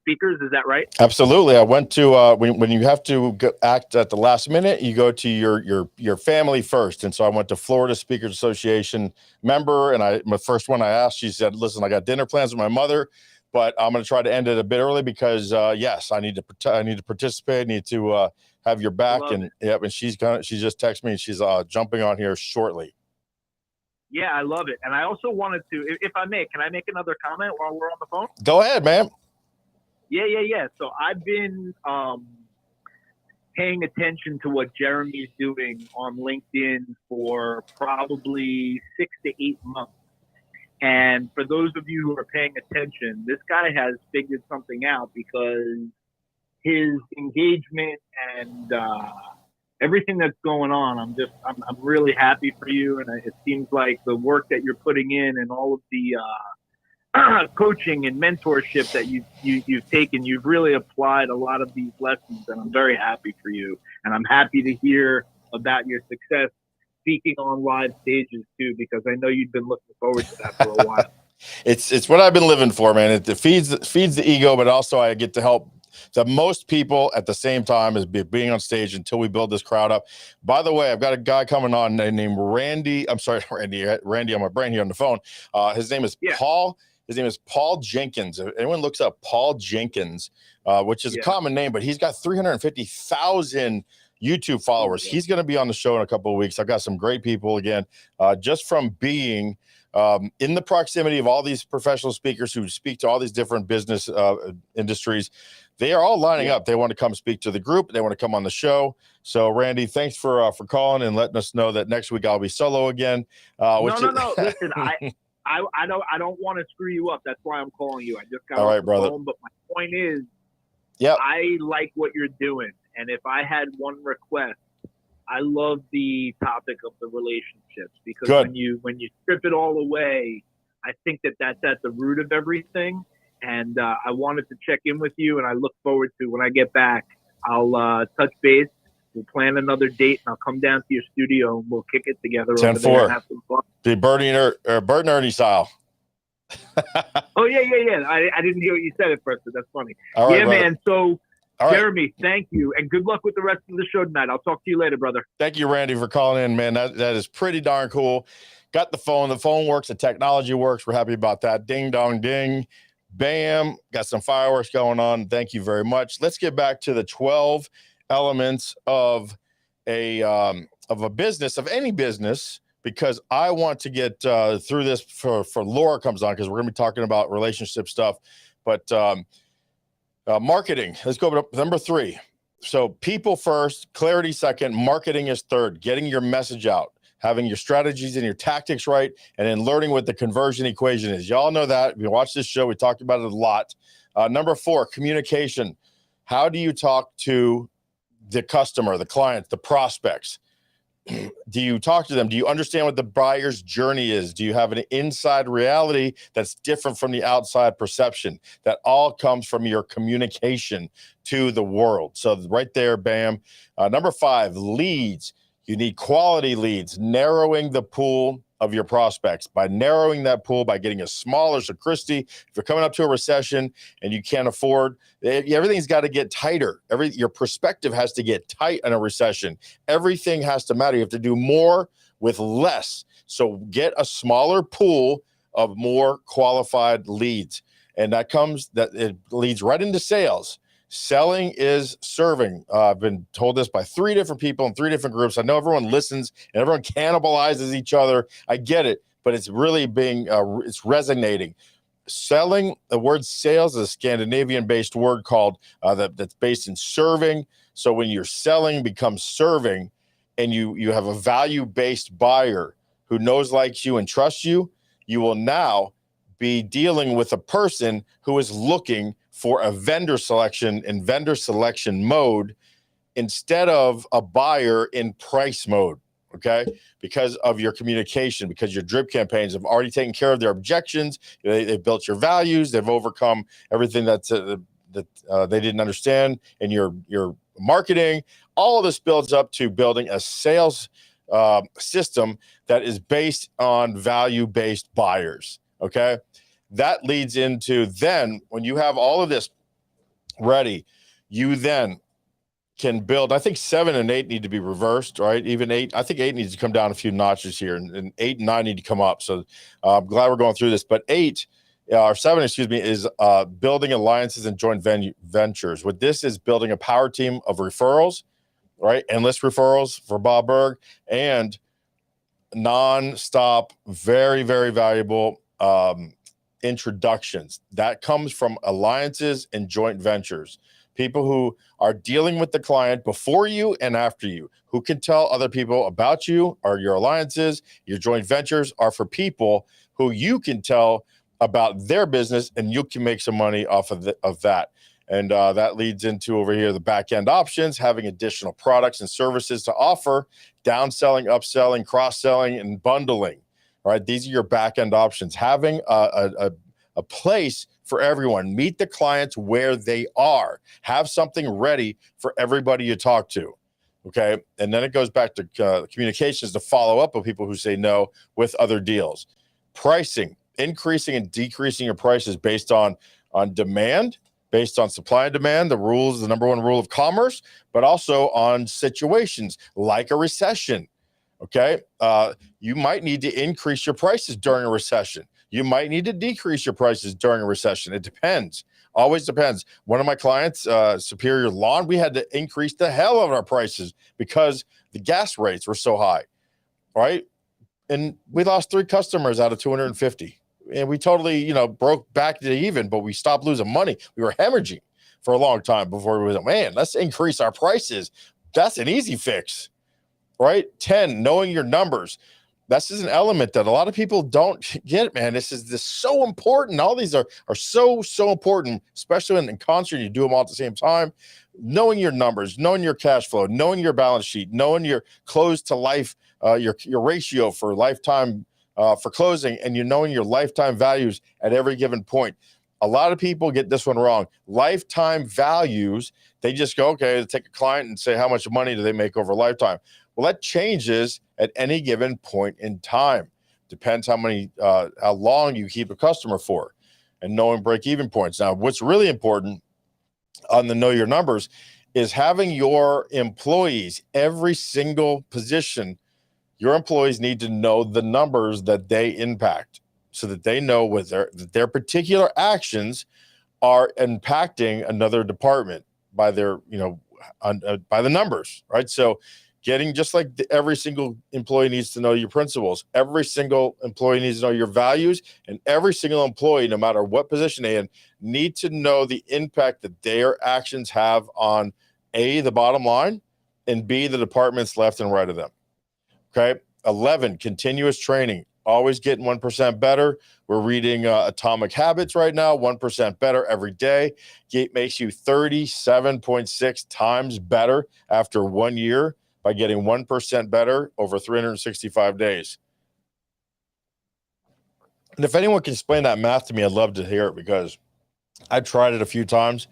speakers. Is that right? Absolutely. I went to when you have to act at the last minute, you go to your family first. And so I went to Florida Speakers Association member, and my first one I asked, she said, "Listen, I got dinner plans with my mother, but I'm going to try to end it a bit early because yes, I need to participate. I need to have your back." And yep, and she just texted me, and she's jumping on here shortly. Yeah, I love it. And I also wanted to, if I may, can I make another comment while we're on the phone? Go ahead, man. Yeah. So I've been paying attention to what Jeremy's doing on LinkedIn for probably 6 to 8 months. And for those of you who are paying attention, this guy has figured something out, because his engagement and everything that's going on, I'm really happy for you. And it seems like the work that you're putting in and all of the coaching and mentorship that you've taken, you've really applied a lot of these lessons, and I'm very happy for you. And I'm happy to hear about your success speaking on live stages too, because I know you've been looking forward to that for a while. It's what I've been living for, man. It feeds the ego, but also I get to help the most people at the same time as being on stage until we build this crowd up. By the way, I've got a guy coming on named Randy. I'm sorry, Randy on my brain here on the phone. His name is Paul. His name is Paul Jenkins. If anyone looks up Paul Jenkins, which is a common name, but he's got 350,000 YouTube followers. He's going to be on the show in a couple of weeks. I've got some great people again, just from being in the proximity of all these professional speakers who speak to all these different business industries. They are all lining up. They want to come speak to the group. They want to come on the show. So, Randy, thanks for calling and letting us know that next week I'll be solo again. No. Listen, I don't want to screw you up. That's why I'm calling you. I just got off the phone, but my point is, I like what you're doing. And if I had one request, I love the topic of the relationships, because when you strip it all away, I think that's at the root of everything. And I wanted to check in with you, and I look forward to, when I get back, I'll touch base. We'll plan another date, and I'll come down to your studio, and we'll kick it together over there and have some fun. The Bert and Ernie style. Oh, yeah. I didn't hear what you said at first, but that's funny. All right, man. So, all Jeremy, thank you, and good luck with the rest of the show tonight. I'll talk to you later, brother. Thank you, Randy, for calling in, man. That is pretty darn cool. Got the phone. The phone works. The technology works. We're happy about that. Ding, dong, ding. Bam. Got some fireworks going on. Thank you very much. Let's get back to the 12 elements of a business, of any business, because I want to get through this for Laura comes on, because we're going to be talking about relationship stuff. But marketing, let's go to number 3. So people first, clarity second, marketing is third, getting your message out, having your strategies and your tactics right, and then learning what the conversion equation is. Y'all know that. If you watch this show, we talked about it a lot. Number 4, communication. How do you talk to the customer, the client, the prospects? Do you talk to them? Do you understand what the buyer's journey is? Do you have an inside reality that's different from the outside perception? That all comes from your communication to the world. So right there, bam. Number 5, leads. You need quality leads, narrowing the pool of your prospects. By narrowing that pool, by getting a smaller. So Christy, if you're coming up to a recession and you can't afford, everything's got to get tighter. Your perspective has to get tight in a recession. Everything has to matter. You have to do more with less. So get a smaller pool of more qualified leads. And it leads right into sales. Selling is serving. I've been told this by 3 different people in 3 different groups. I know everyone listens and everyone cannibalizes each other. I get it, but it's really it's resonating. Selling, the word sales is a Scandinavian-based word called that's based in serving. So when you're selling becomes serving, and you have a value-based buyer who knows, likes you, and trusts you, you will now be dealing with a person who is looking for a vendor selection in vendor selection mode instead of a buyer in price mode, okay? Because of your communication, because your drip campaigns have already taken care of their objections. They've built your values. They've overcome everything that they didn't understand in your marketing. All of this builds up to building a sales system that is based on value-based buyers, okay? That leads into then, when you have all of this ready, you then can build. I think 7 and 8 need to be reversed, right? Even 8, I think 8 needs to come down a few notches here, and 8 and 9 need to come up. So I'm glad we're going through this. But 8, or 7, excuse me, is building alliances and joint ventures. What this is building a power team of referrals, right? Endless referrals for Bob Berg, and non-stop, very, very valuable introductions. That comes from alliances and joint ventures. People who are dealing with the client before you and after you, who can tell other people about you, are your alliances. Your joint ventures are for people who you can tell about their business, and you can make some money off of that. And that leads into over here, the back end options, having additional products and services to offer, downselling, upselling, cross-selling, and bundling, right? These are your back end options. Having a place for everyone. Meet the clients where they are. Have something ready for everybody you talk to, okay? And then it goes back to communications to follow up with people who say no with other deals. Pricing, increasing and decreasing your prices based on demand, based on supply and demand, the rules, the number one rule of commerce, but also on situations like a recession, okay? You might need to increase your prices during a recession. You might need to decrease your prices during a recession. It depends. Always depends. One of my clients, Superior Lawn, we had to increase the hell out of our prices because the gas rates were so high, right? And we lost 3 customers out of 250. And we totally, broke back to even, but we stopped losing money. We were hemorrhaging for a long time before we went, man, let's increase our prices. That's an easy fix, right? 10, knowing your numbers. This is an element that a lot of people don't get, man. This is so important. All these are so important, especially in concert. You do them all at the same time. Knowing your numbers, knowing your cash flow, knowing your balance sheet, knowing your close to life, your ratio for lifetime for closing, and knowing your lifetime values at every given point. A lot of people get this one wrong. Lifetime values, they just go, okay, take a client and say, how much money do they make over a lifetime? Well, that changes at any given point in time. Depends how long you keep a customer for, and knowing break-even points. Now, what's really important on the know your numbers is having your employees, every single position, your employees need to know the numbers that they impact so that they know whether their particular actions are impacting another department by their, by the numbers, right? So getting just like every single employee needs to know your principles. Every single employee needs to know your values, and every single employee, no matter what position they're in, need to know the impact that their actions have on A, the bottom line, and B, the departments left and right of them. Okay. 11, continuous training. Always getting 1% better. We're reading Atomic Habits right now, 1% better every day. It makes you 37.6 times better after 1 year by getting 1% better over 365 days. And if anyone can explain that math to me, I'd love to hear it, because I tried it a few times.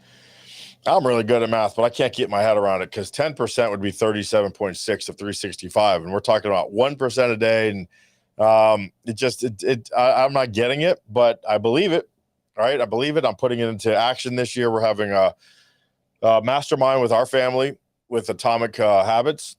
I'm really good at math, but I can't get my head around it, because 10% would be 37.6 of 365. And we're talking about 1% a day. And I'm not getting it, but I believe it. All right. I believe it. I'm putting it into action this year. We're having a mastermind with our family with Atomic Habits,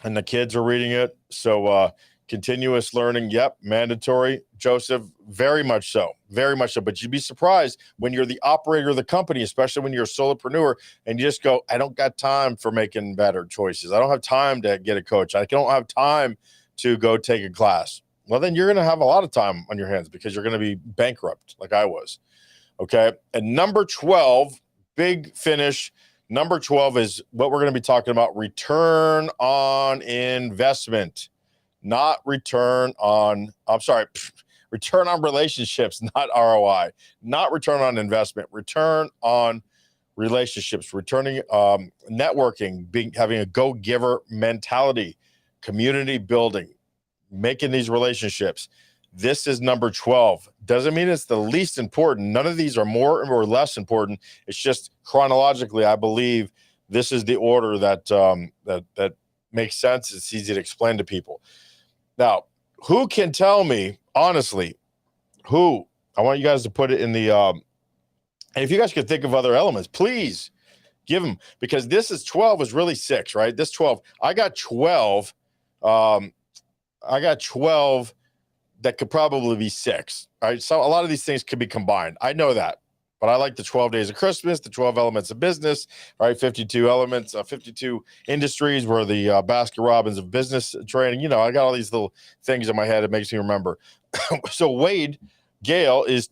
and the kids are reading it. So continuous learning. Yep. Mandatory. Joseph, very much so. Very much so. But you'd be surprised when you're the operator of the company, especially when you're a solopreneur, and you just go, I don't got time for making better choices. I don't have time to get a coach. I don't have time to go take a class. Well, then you're going to have a lot of time on your hands, because you're going to be bankrupt like I was. Okay. And number 12, big finish. Number 12 is what we're going to be talking about: return on investment, not return on Return on relationships, not ROI, not return on investment, return on relationships, returning, networking, having a go-giver mentality, community building, making these relationships. This is number 12. Doesn't mean it's the least important. None of these are more or less important. It's just chronologically, I believe this is the order that that makes sense. It's easy to explain to people. Now, who can tell me, honestly, who, I want you guys to put it in the, and if you guys could think of other elements, please give them, because this is 12 is really 6, right? This 12, I got 12. I got 12 that could probably be 6. All right. So a lot of these things could be combined. I know that, but I like the 12 days of Christmas, the 12 elements of business, right? 52 elements, 52 industries where the Baskin Robbins of business training, you know, I got all these little things in my head. It makes me remember. So Wade Gale is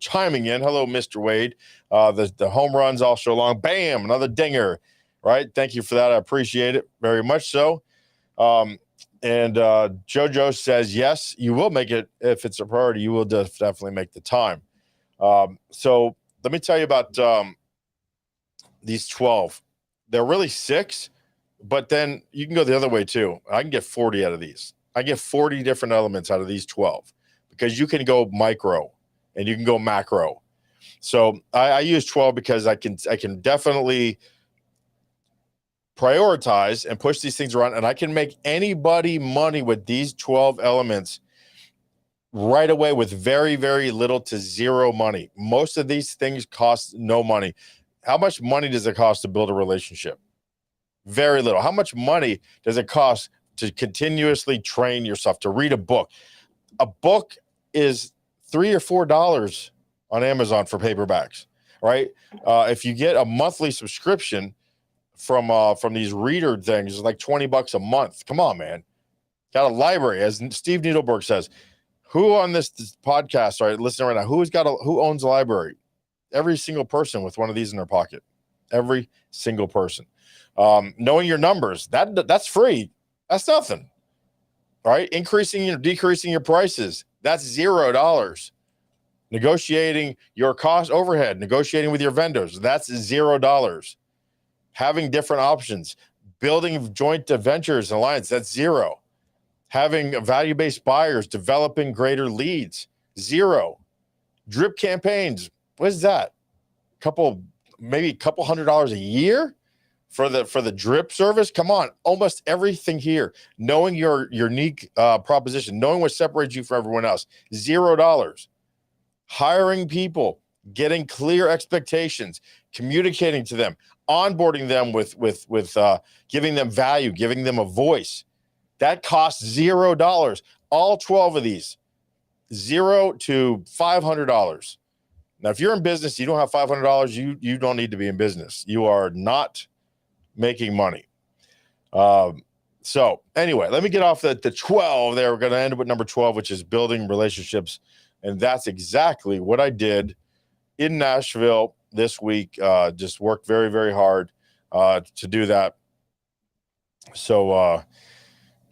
chiming in. Hello, Mr. Wade. The home runs all show long. Bam, another dinger, right? Thank you for that. I appreciate it very much so. And JoJo says, yes, you will make it. If it's a priority, you will definitely make the time. So let me tell you about these 12. They're really 6, but then you can go the other way too. I can get 40 out of these. I get 40 different elements out of these 12 because you can go micro and you can go macro. So I use 12 because I can definitely prioritize and push these things around, and I can make anybody money with these 12 elements right away with very, very little to zero money. Most of these things cost no money. How much money does it cost to build a relationship? Very little. How much money does it cost to continuously train yourself, to read a book? A book is $3 or $4 on Amazon for paperbacks, right? If you get a monthly subscription from these reader things, it's like $20 a month. Come on, man. Got a library, as Steve Needleberg says. Who on this podcast, right, listening right now, who owns a library? Every single person with one of these in their pocket. Every single person. Knowing your numbers, that's free. That's nothing. All right. Increasing or decreasing your prices, that's $0. Negotiating your cost overhead, negotiating with your vendors, that's $0. Having different options, building joint ventures and alliance, that's 0. Having value-based buyers, developing greater leads, 0. Drip campaigns, what is that? Maybe a couple $100 a year for the drip service? Come on, almost everything here. Knowing your unique proposition, knowing what separates you from everyone else, $0. Hiring people, getting clear expectations, communicating to them, onboarding them with giving them value, giving them a voice. That costs $0. All 12 of these, $0 to $500. Now, if you're in business, you don't have $500, you don't need to be in business. You are not making money. So anyway, let me get off the 12 there. We're going to end up with number 12, which is building relationships. And that's exactly what I did in Nashville this week. Just worked very, very hard to do that. So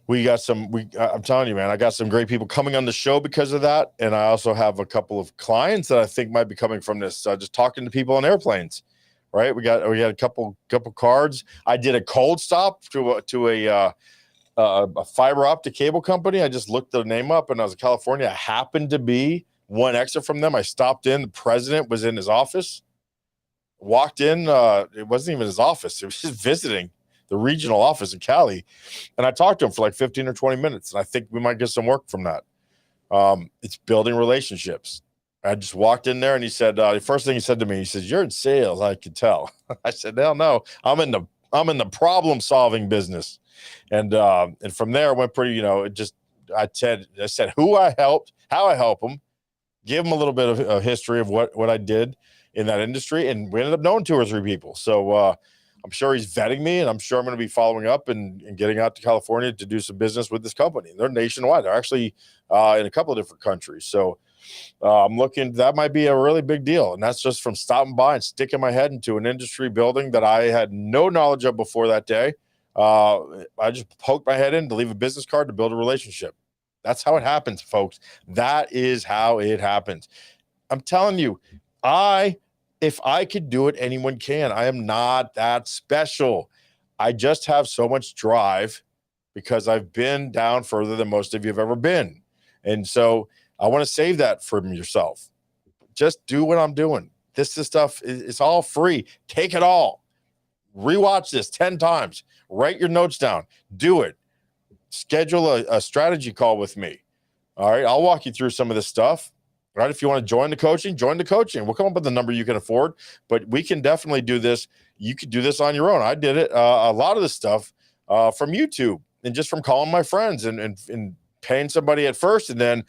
I'm telling you, man, I got some great people coming on the show because of that. And I also have a couple of clients that I think might be coming from this. Just talking to people on airplanes, right? We had a couple cards. I did a cold stop to a fiber optic cable company. I just looked the name up and I was in California. I happened to be one exit from them. I stopped in. The president was in his office. Walked in. It wasn't even his office. It was just visiting the regional office in Cali. And I talked to him for like 15 or 20 minutes. And I think we might get some work from that. It's building relationships. I just walked in there and he said, the first thing he said to me, he says, "You're in sales, I could tell." I said, "Hell no, I'm in the problem solving business." And from there it went pretty, I said who I helped, how I help them, give them a little bit of a history of what I did in that industry. And we ended up knowing 2 or 3 people. So I'm sure he's vetting me, and I'm sure I'm going to be following up and getting out to California to do some business with this company. They're nationwide. They're actually in a couple of different countries. So I'm looking, that might be a really big deal. And that's just from stopping by and sticking my head into an industry building that I had no knowledge of before that day. I just poked my head in to leave a business card to build a relationship. That's how it happens, folks. That is how it happens. I'm telling you, if I could do it, anyone can. I am not that special. I just have so much drive because I've been down further than most of you have ever been. And so I want to save that from yourself. Just do what I'm doing. This stuff is all free. Take it all. Rewatch this 10 times. Write your notes down. Do it. Schedule a strategy call with me. All right. I'll walk you through some of this stuff. All right. If you want to join the coaching, join the coaching. We'll come up with the number you can afford, but we can definitely do this. You could do this on your own. I did it. A lot of this stuff from YouTube and just from calling my friends and paying somebody at first and then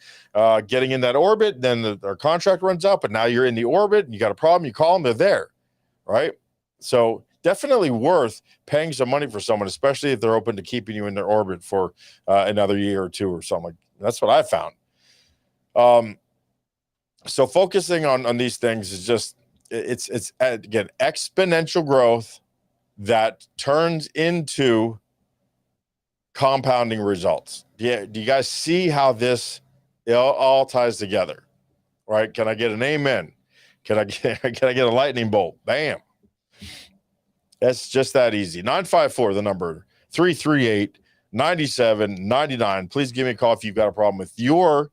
getting in that orbit. Then our contract runs out, but now you're in the orbit and you got a problem. You call them, they're there. Right. So definitely worth paying some money for someone, especially if they're open to keeping you in their orbit for another year or two or something like that. That's what I found. So focusing on these things is just, it's again, exponential growth that turns into compounding results. Yeah. Do you guys see how this all ties together? Right? Can I get an amen? Can I get a lightning bolt? Bam. That's just that easy. 954, the number 338-9799. Please give me a call if you've got a problem with your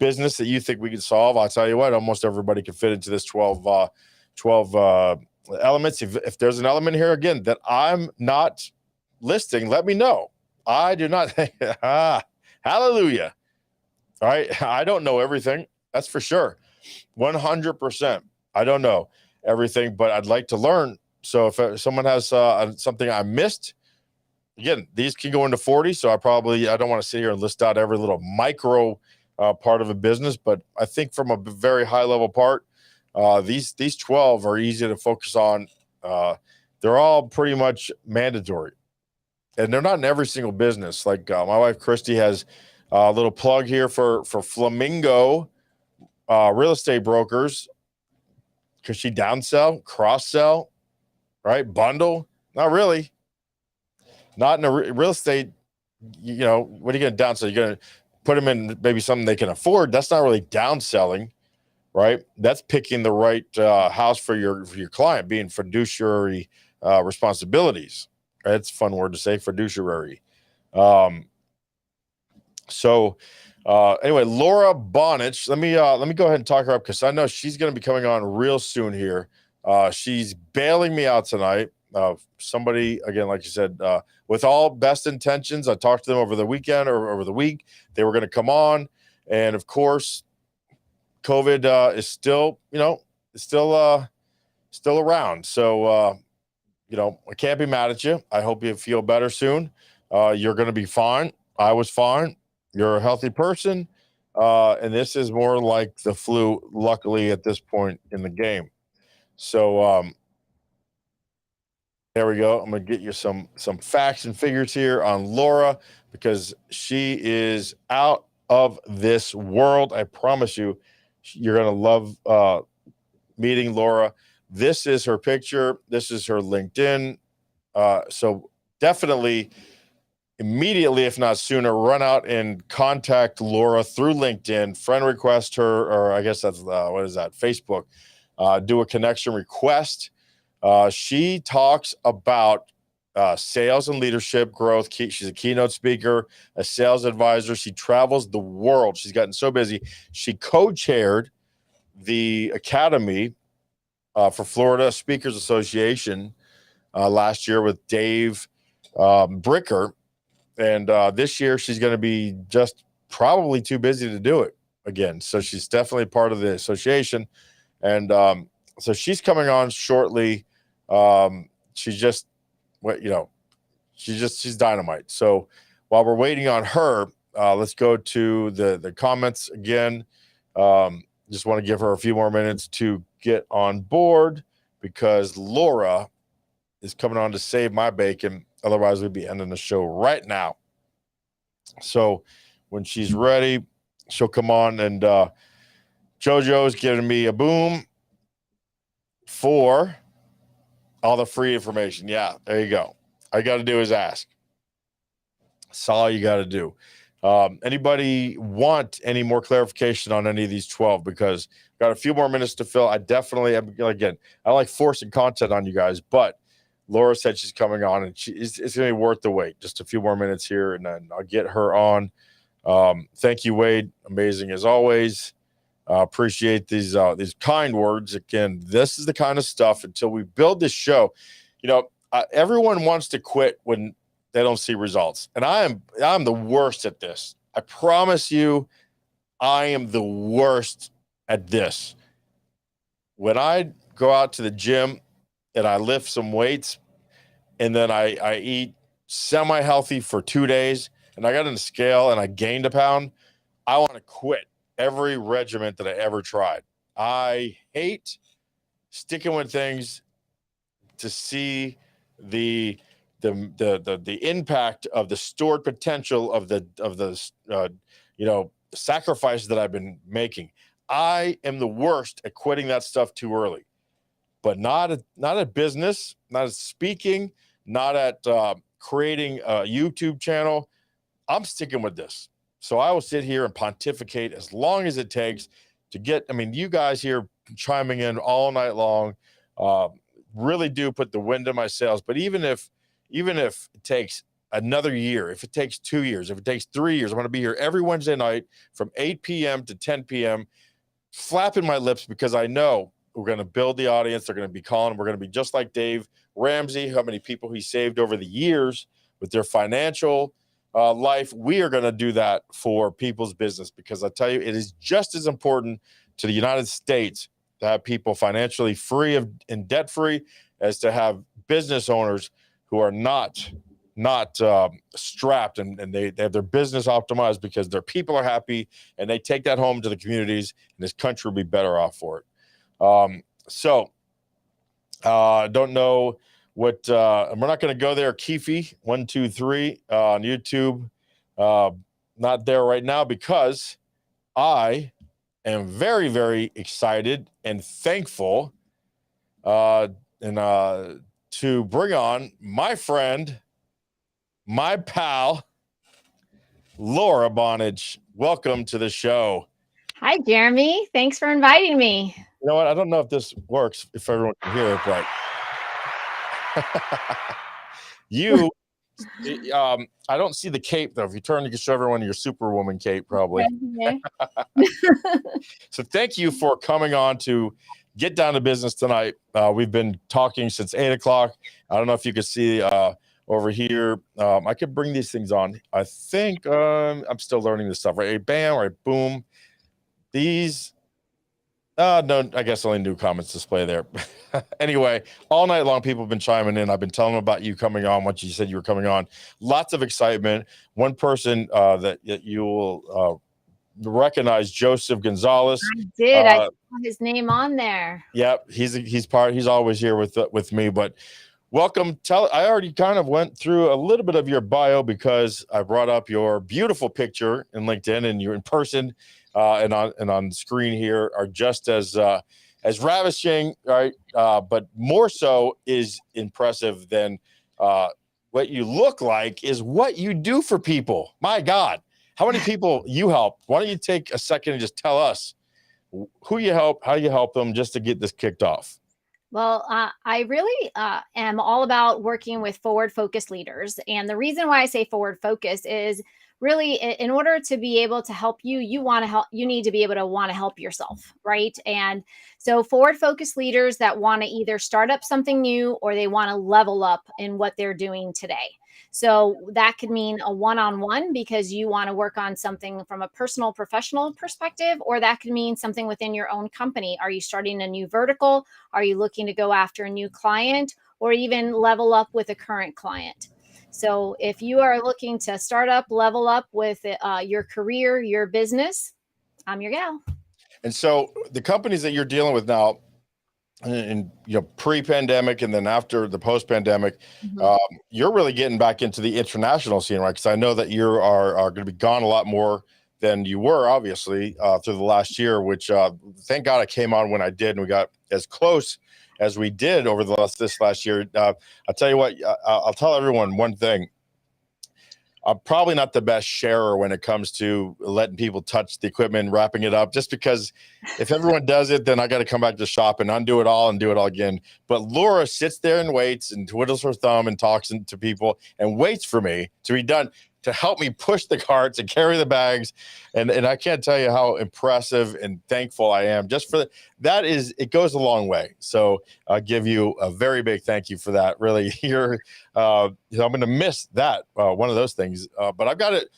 business that you think we can solve. I'll tell you what, almost everybody can fit into this 12 elements. If there's an element here, again, that I'm not listing, let me know. I do not. Hallelujah. All right. I don't know everything. That's for sure. 100%. I don't know everything, but I'd like to learn. So if someone has something I missed, again, these can go into 40. So I don't want to sit here and list out every little micro part of a business, but I think from a very high level part, these 12 are easy to focus on. They're all pretty much mandatory, and they're not in every single business. Like my wife Christy has a little plug here for Flamingo real estate brokers, because she downsell, cross sell, right? Bundle, not really. Not in a real estate. What are you going to downsell? You're going to put them in maybe something they can afford. That's not really downselling, right? That's picking the right house for your client, being fiduciary responsibilities. That's a fun word to say, fiduciary. Anyway, Laura Bonich, let me go ahead and talk her up because I know she's going to be coming on real soon here. She's bailing me out tonight. Somebody, again, like you said, with all best intentions, I talked to them over the weekend or over the week. They were going to come on, and of course, COVID is still around. So, I can't be mad at you. I hope you feel better soon. You're going to be fine. I was fine. You're a healthy person. And this is more like the flu, luckily, at this point in the game. So, there we go. I'm going to get you some facts and figures here on Laura because she is out of this world. I promise you, you're going to love meeting Laura. This is her picture. This is her LinkedIn. So definitely, immediately, if not sooner, run out and contact Laura through LinkedIn, friend request her, or I guess that's, what is that, Facebook. Do a connection request. She talks about sales and leadership growth. She's a keynote speaker, a sales advisor. She travels the world. She's gotten so busy. She co-chaired the Academy for Florida Speakers Association last year with Dave Bricker. And this year she's going to be just probably too busy to do it again. So she's definitely part of the association. And so she's coming on shortly. She's dynamite. So while we're waiting on her, let's go to the comments again. Just want to give her a few more minutes to get on board because Laura is coming on to save my bacon. Otherwise, we'd be ending the show right now. So when she's ready, she'll come on, and JoJo's giving me a boom for all the free information. Yeah, there you go. All you got to do is ask. That's all you got to do. Anybody want any more clarification on any of these 12? Because got a few more minutes to fill. I definitely, again, I like forcing content on you guys, but Laura said she's coming on, and it's going to be worth the wait. Just a few more minutes here, and then I'll get her on. Thank you, Wade. Amazing as always. Appreciate these kind words. Again, this is the kind of stuff until we build this show. Everyone wants to quit when they don't see results, and I'm the worst at this. I promise you, I am the worst at this. When I go out to the gym and I lift some weights, and then I eat semi-healthy for 2 days, and I got on the scale and I gained a pound, I want to quit every regiment that I ever tried. I hate sticking with things to see the impact of the stored potential of the sacrifices that I've been making. I am the worst at quitting that stuff too early, but not at business, not at speaking, not at creating a YouTube channel. I'm sticking with this. So I will sit here and pontificate as long as it takes to get, you guys here chiming in all night long, really do put the wind in my sails. But even if it takes another year, if it takes 2 years, if it takes 3 years, I'm going to be here every Wednesday night from 8 p.m. to 10 p.m. flapping my lips, because I know we're going to build the audience. They're going to be calling. We're going to be just like Dave Ramsey, how many people he saved over the years with their financial life. We are going to do that for people's business, because I tell you, it is just as important to the United States to have people financially free and debt free as to have business owners who are not strapped and they have their business optimized because their people are happy and they take that home to the communities, and this country will be better off for it. Don't know what, we're not going to go there. Keefe123 on YouTube. Not there right now because I am very, very excited and thankful to bring on my friend, my pal, Laura Bonnage. Welcome to the show. Hi, Jeremy. Thanks for inviting me. You know what? I don't know if this works, if everyone can hear it, but you, I don't see the cape though. If you turn, you can show everyone your Superwoman cape, probably. Okay. So thank you for coming on to get down to business tonight. We've been talking since 8 o'clock. I don't know if you could see over here. I could bring these things on. I think I'm still learning this stuff, right? Bam, right, boom. These, no, I guess only new comments display there. Anyway, all night long, people have been chiming in. I've been telling them about you coming on once you said you were coming on. Lots of excitement. One person that you will recognize, Joseph Gonzalez. I did. I saw his name on there. Yep, he's always here with me. But welcome. I already kind of went through a little bit of your bio because I brought up your beautiful picture in LinkedIn, and you're in person and on screen here are just as ravishing, right? But more so is impressive than what you look like is what you do for people. My God, how many people you help? Why don't you take a second and just tell us who you help, how you help them, just to get this kicked off? Well, I really am all about working with forward-focused leaders. And the reason why I say forward-focused is really, in order to be able to help you, you need to be able to want to help yourself, right? And so forward-focused leaders that want to either start up something new or they want to level up in what they're doing today. So that could mean a one-on-one because you want to work on something from a personal, professional perspective, or that could mean something within your own company. Are you starting a new vertical? Are you looking to go after a new client, or even level up with a current client? So if you are looking to start up, level up with your career, your business, I'm your gal. And so the companies that you're dealing with now, and pre-pandemic and then after the post-pandemic, you're really getting back into the international scene, right? Because I know that you are going to be gone a lot more than you were, obviously, through the last year, which thank God I came on when I did, and we got as close as we did over this last year. I'll tell you what, I'll tell everyone one thing. I'm probably not the best sharer when it comes to letting people touch the equipment, wrapping it up, just because if everyone does it, then I got to come back to the shop and undo it all and do it all again. But Laura sits there and waits and twiddles her thumb and talks to people and waits for me to be done, to help me push the carts and carry the bags. And I can't tell you how impressive and thankful I am just for that. It goes a long way. So I'll give you a very big thank you for that. Really, I'm going to miss that, one of those things, but I got it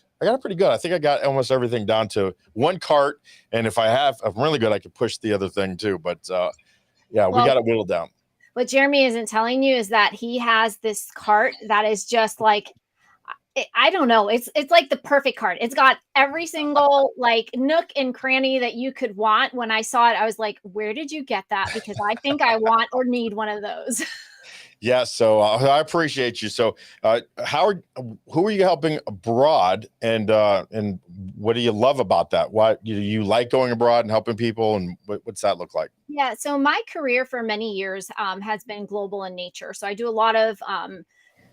pretty good. I think I got almost everything down to one cart. And if I'm really good, I could push the other thing too. But we got it whittled down. What Jeremy isn't telling you is that he has this cart that is just like, I don't know. It's like the perfect cart. It's got every single like nook and cranny that you could want. When I saw it, I was like, where did you get that? Because I think I want or need one of those. Yeah. So I appreciate you. So who are you helping abroad, and what do you love about that? Why do you like going abroad and helping people, and what's that look like? Yeah. So my career for many years has been global in nature. So I do a lot of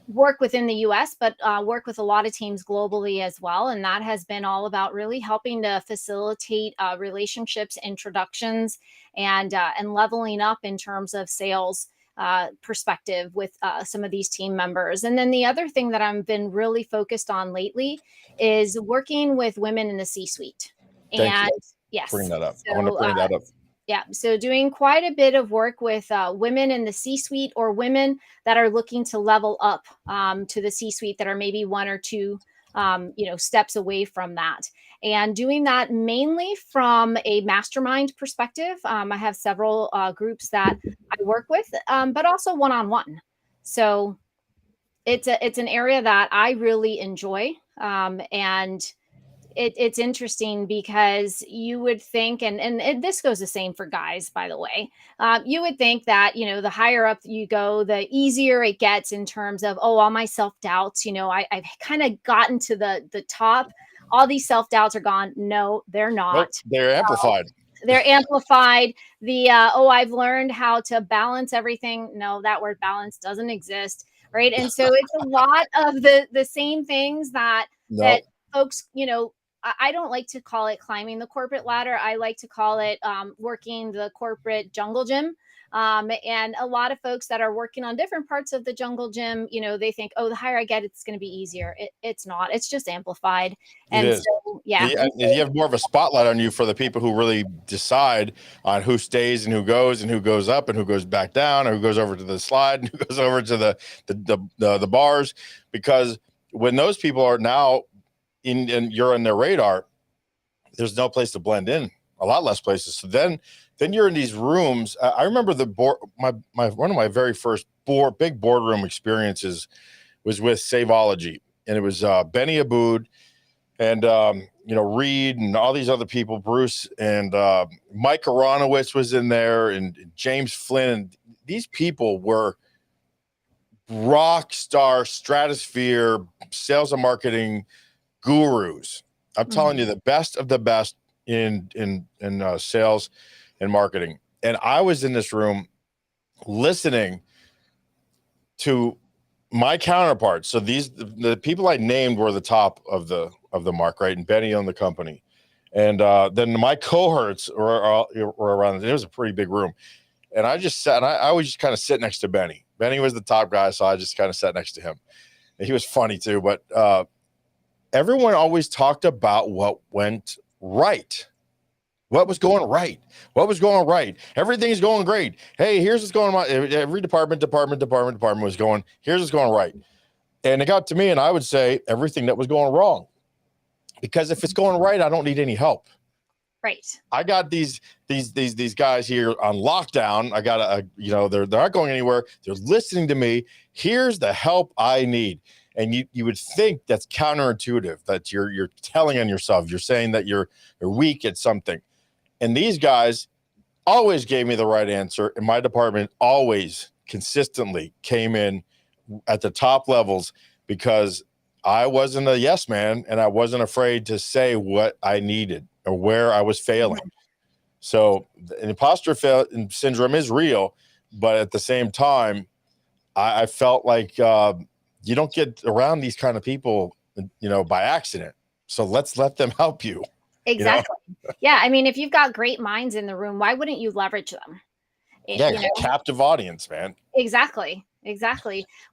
work within the US, but work with a lot of teams globally as well. And that has been all about really helping to facilitate relationships, introductions, and leveling up in terms of sales perspective with some of these team members. And then the other thing that I've been really focused on lately is working with women in the C-suite. Thank you. Yes, bring that up. So, I want to bring that up. Yeah. So doing quite a bit of work with women in the C-suite, or women that are looking to level up to the C-suite that are maybe one or two, steps away from that. And doing that mainly from a mastermind perspective. I have several groups that I work with, but also one-on-one. So it's an area that I really enjoy. And it's interesting because you would think, and this goes the same for guys, by the way, you would think that, the higher up you go, the easier it gets in terms of, all my self-doubts, I've kind of gotten to the top. All these self-doubts are gone. No, they're not. Nope, they're amplified. They're amplified. I've learned how to balance everything. No, that word balance doesn't exist. Right. And so it's a lot of the same things that folks, I don't like to call it climbing the corporate ladder. I like to call it working the corporate jungle gym. And a lot of folks that are working on different parts of the jungle gym, they think, the higher I get, it's going to be easier. It's not. It's just amplified. And so, yeah. You have more of a spotlight on you for the people who really decide on who stays and who goes up and who goes back down, or who goes over to the slide and who goes over to the bars. Because when those people are now and you're on their radar, there's no place to blend in, a lot less places. So then you're in these rooms. I remember the board, one of my very first big boardroom experiences was with Saveology, and it was Benny Abood and Reed and all these other people, Bruce and Mike Aronowitz was in there, and James Flynn. And these people were rock star, stratosphere, sales and marketing gurus. I'm telling you, the best of the best in sales and marketing. And I was in this room listening to my counterparts. So the people I named were the top of the mark, right? And Benny owned the company. And then my cohorts were around. It was a pretty big room. And I just sat, and I would just kind of sit next to Benny. Benny was the top guy, so I just kind of sat next to him. And he was funny too, but everyone always talked about what went right. What was going right? What was going right? Everything's going great. Hey, here's what's going on. Every department was going, here's what's going right. And it got to me, and I would say everything that was going wrong. Because if it's going right, I don't need any help. Right. I got these guys here on lockdown. I got they're not going anywhere. They're listening to me. Here's the help I need. And you would think that's counterintuitive, that you're telling on yourself. You're saying that you're weak at something. And these guys always gave me the right answer. And my department always consistently came in at the top levels, because I wasn't a yes man, and I wasn't afraid to say what I needed or where I was failing. So an imposter syndrome is real, but at the same time, I felt like you don't get around these kind of people by accident. So let's let them help you. Exactly. Yeah. I mean, if you've got great minds in the room, why wouldn't you leverage them? Captive audience, man. Exactly.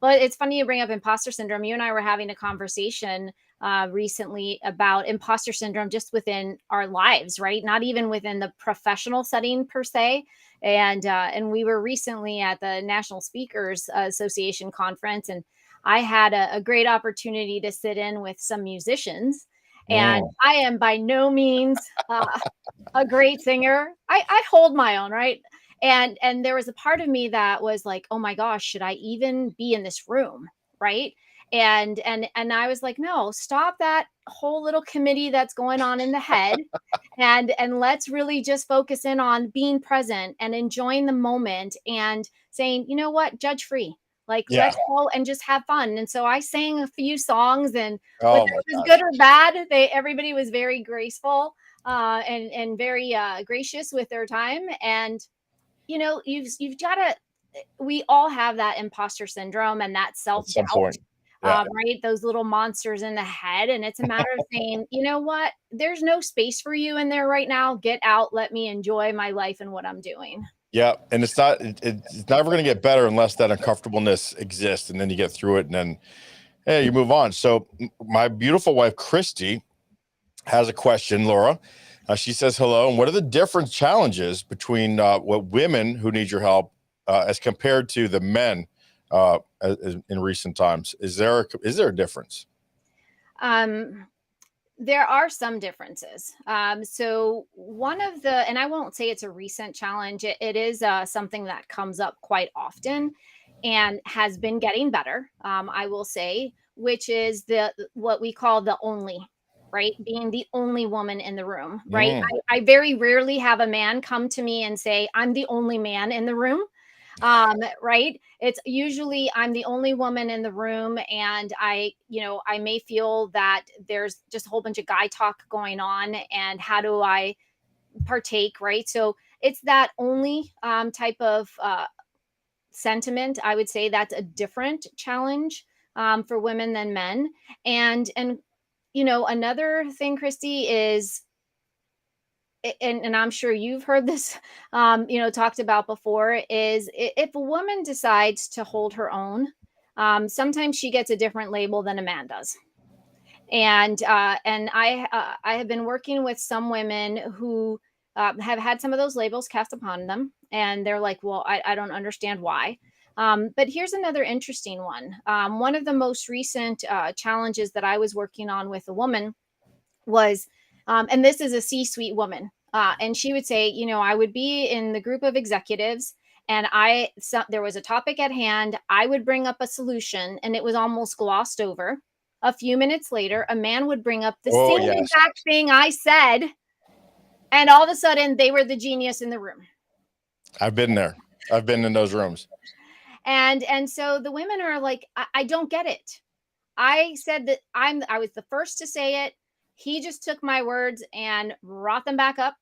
Well, it's funny you bring up imposter syndrome. You and I were having a conversation recently about imposter syndrome just within our lives, right? Not even within the professional setting per se. And we were recently at the National Speakers Association conference, and I had a great opportunity to sit in with some musicians. And I am by no means a great singer. I hold my own, right? And there was a part of me that was like, oh my gosh, should I even be in this room, right? And I was like, no, stop that whole little committee that's going on in the head, and let's really just focus in on being present and enjoying the moment and saying, you know what, judge free. Like, let's go and just have fun. And so I sang a few songs, and whether it was good or bad, everybody was very graceful and very gracious with their time. And you've got to, we all have that imposter syndrome and that self-doubt, right? Those little monsters in the head. And it's a matter of saying, you know what, there's no space for you in there right now. Get out. Let me enjoy my life and what I'm doing. Yeah. And it's never going to get better unless that uncomfortableness exists. And then you get through it, and then, hey, you move on. So my beautiful wife, Christy, has a question, Laura. She says, hello. And what are the different challenges between what women who need your help as compared to the men in recent times? Is there a difference? There are some differences. So one of the, and I won't say it's a recent challenge, it is something that comes up quite often and has been getting better, I will say, which is what we call the only, right? Being the only woman in the room, right? I very rarely have a man come to me and say, I'm the only man in the room. Right. It's usually I'm the only woman in the room, and I may feel that there's just a whole bunch of guy talk going on, and how do I partake? Right. So it's that only type of sentiment. I would say that's a different challenge for women than men. And another thing, Christy, is, and I'm sure you've heard this, talked about before, is if a woman decides to hold her own, sometimes she gets a different label than a man does. And I have been working with some women who have had some of those labels cast upon them, and they're like, well, I don't understand why. But here's another interesting one. One of the most recent challenges that I was working on with a woman was, and this is a C-suite woman, and she would say, I would be in the group of executives, and there was a topic at hand. I would bring up a solution, and it was almost glossed over. A few minutes later, a man would bring up the same exact thing I said, and all of a sudden, they were the genius in the room. I've been there. I've been in those rooms. And so the women are like, I don't get it. I said that I was the first to say it. He just took my words and brought them back up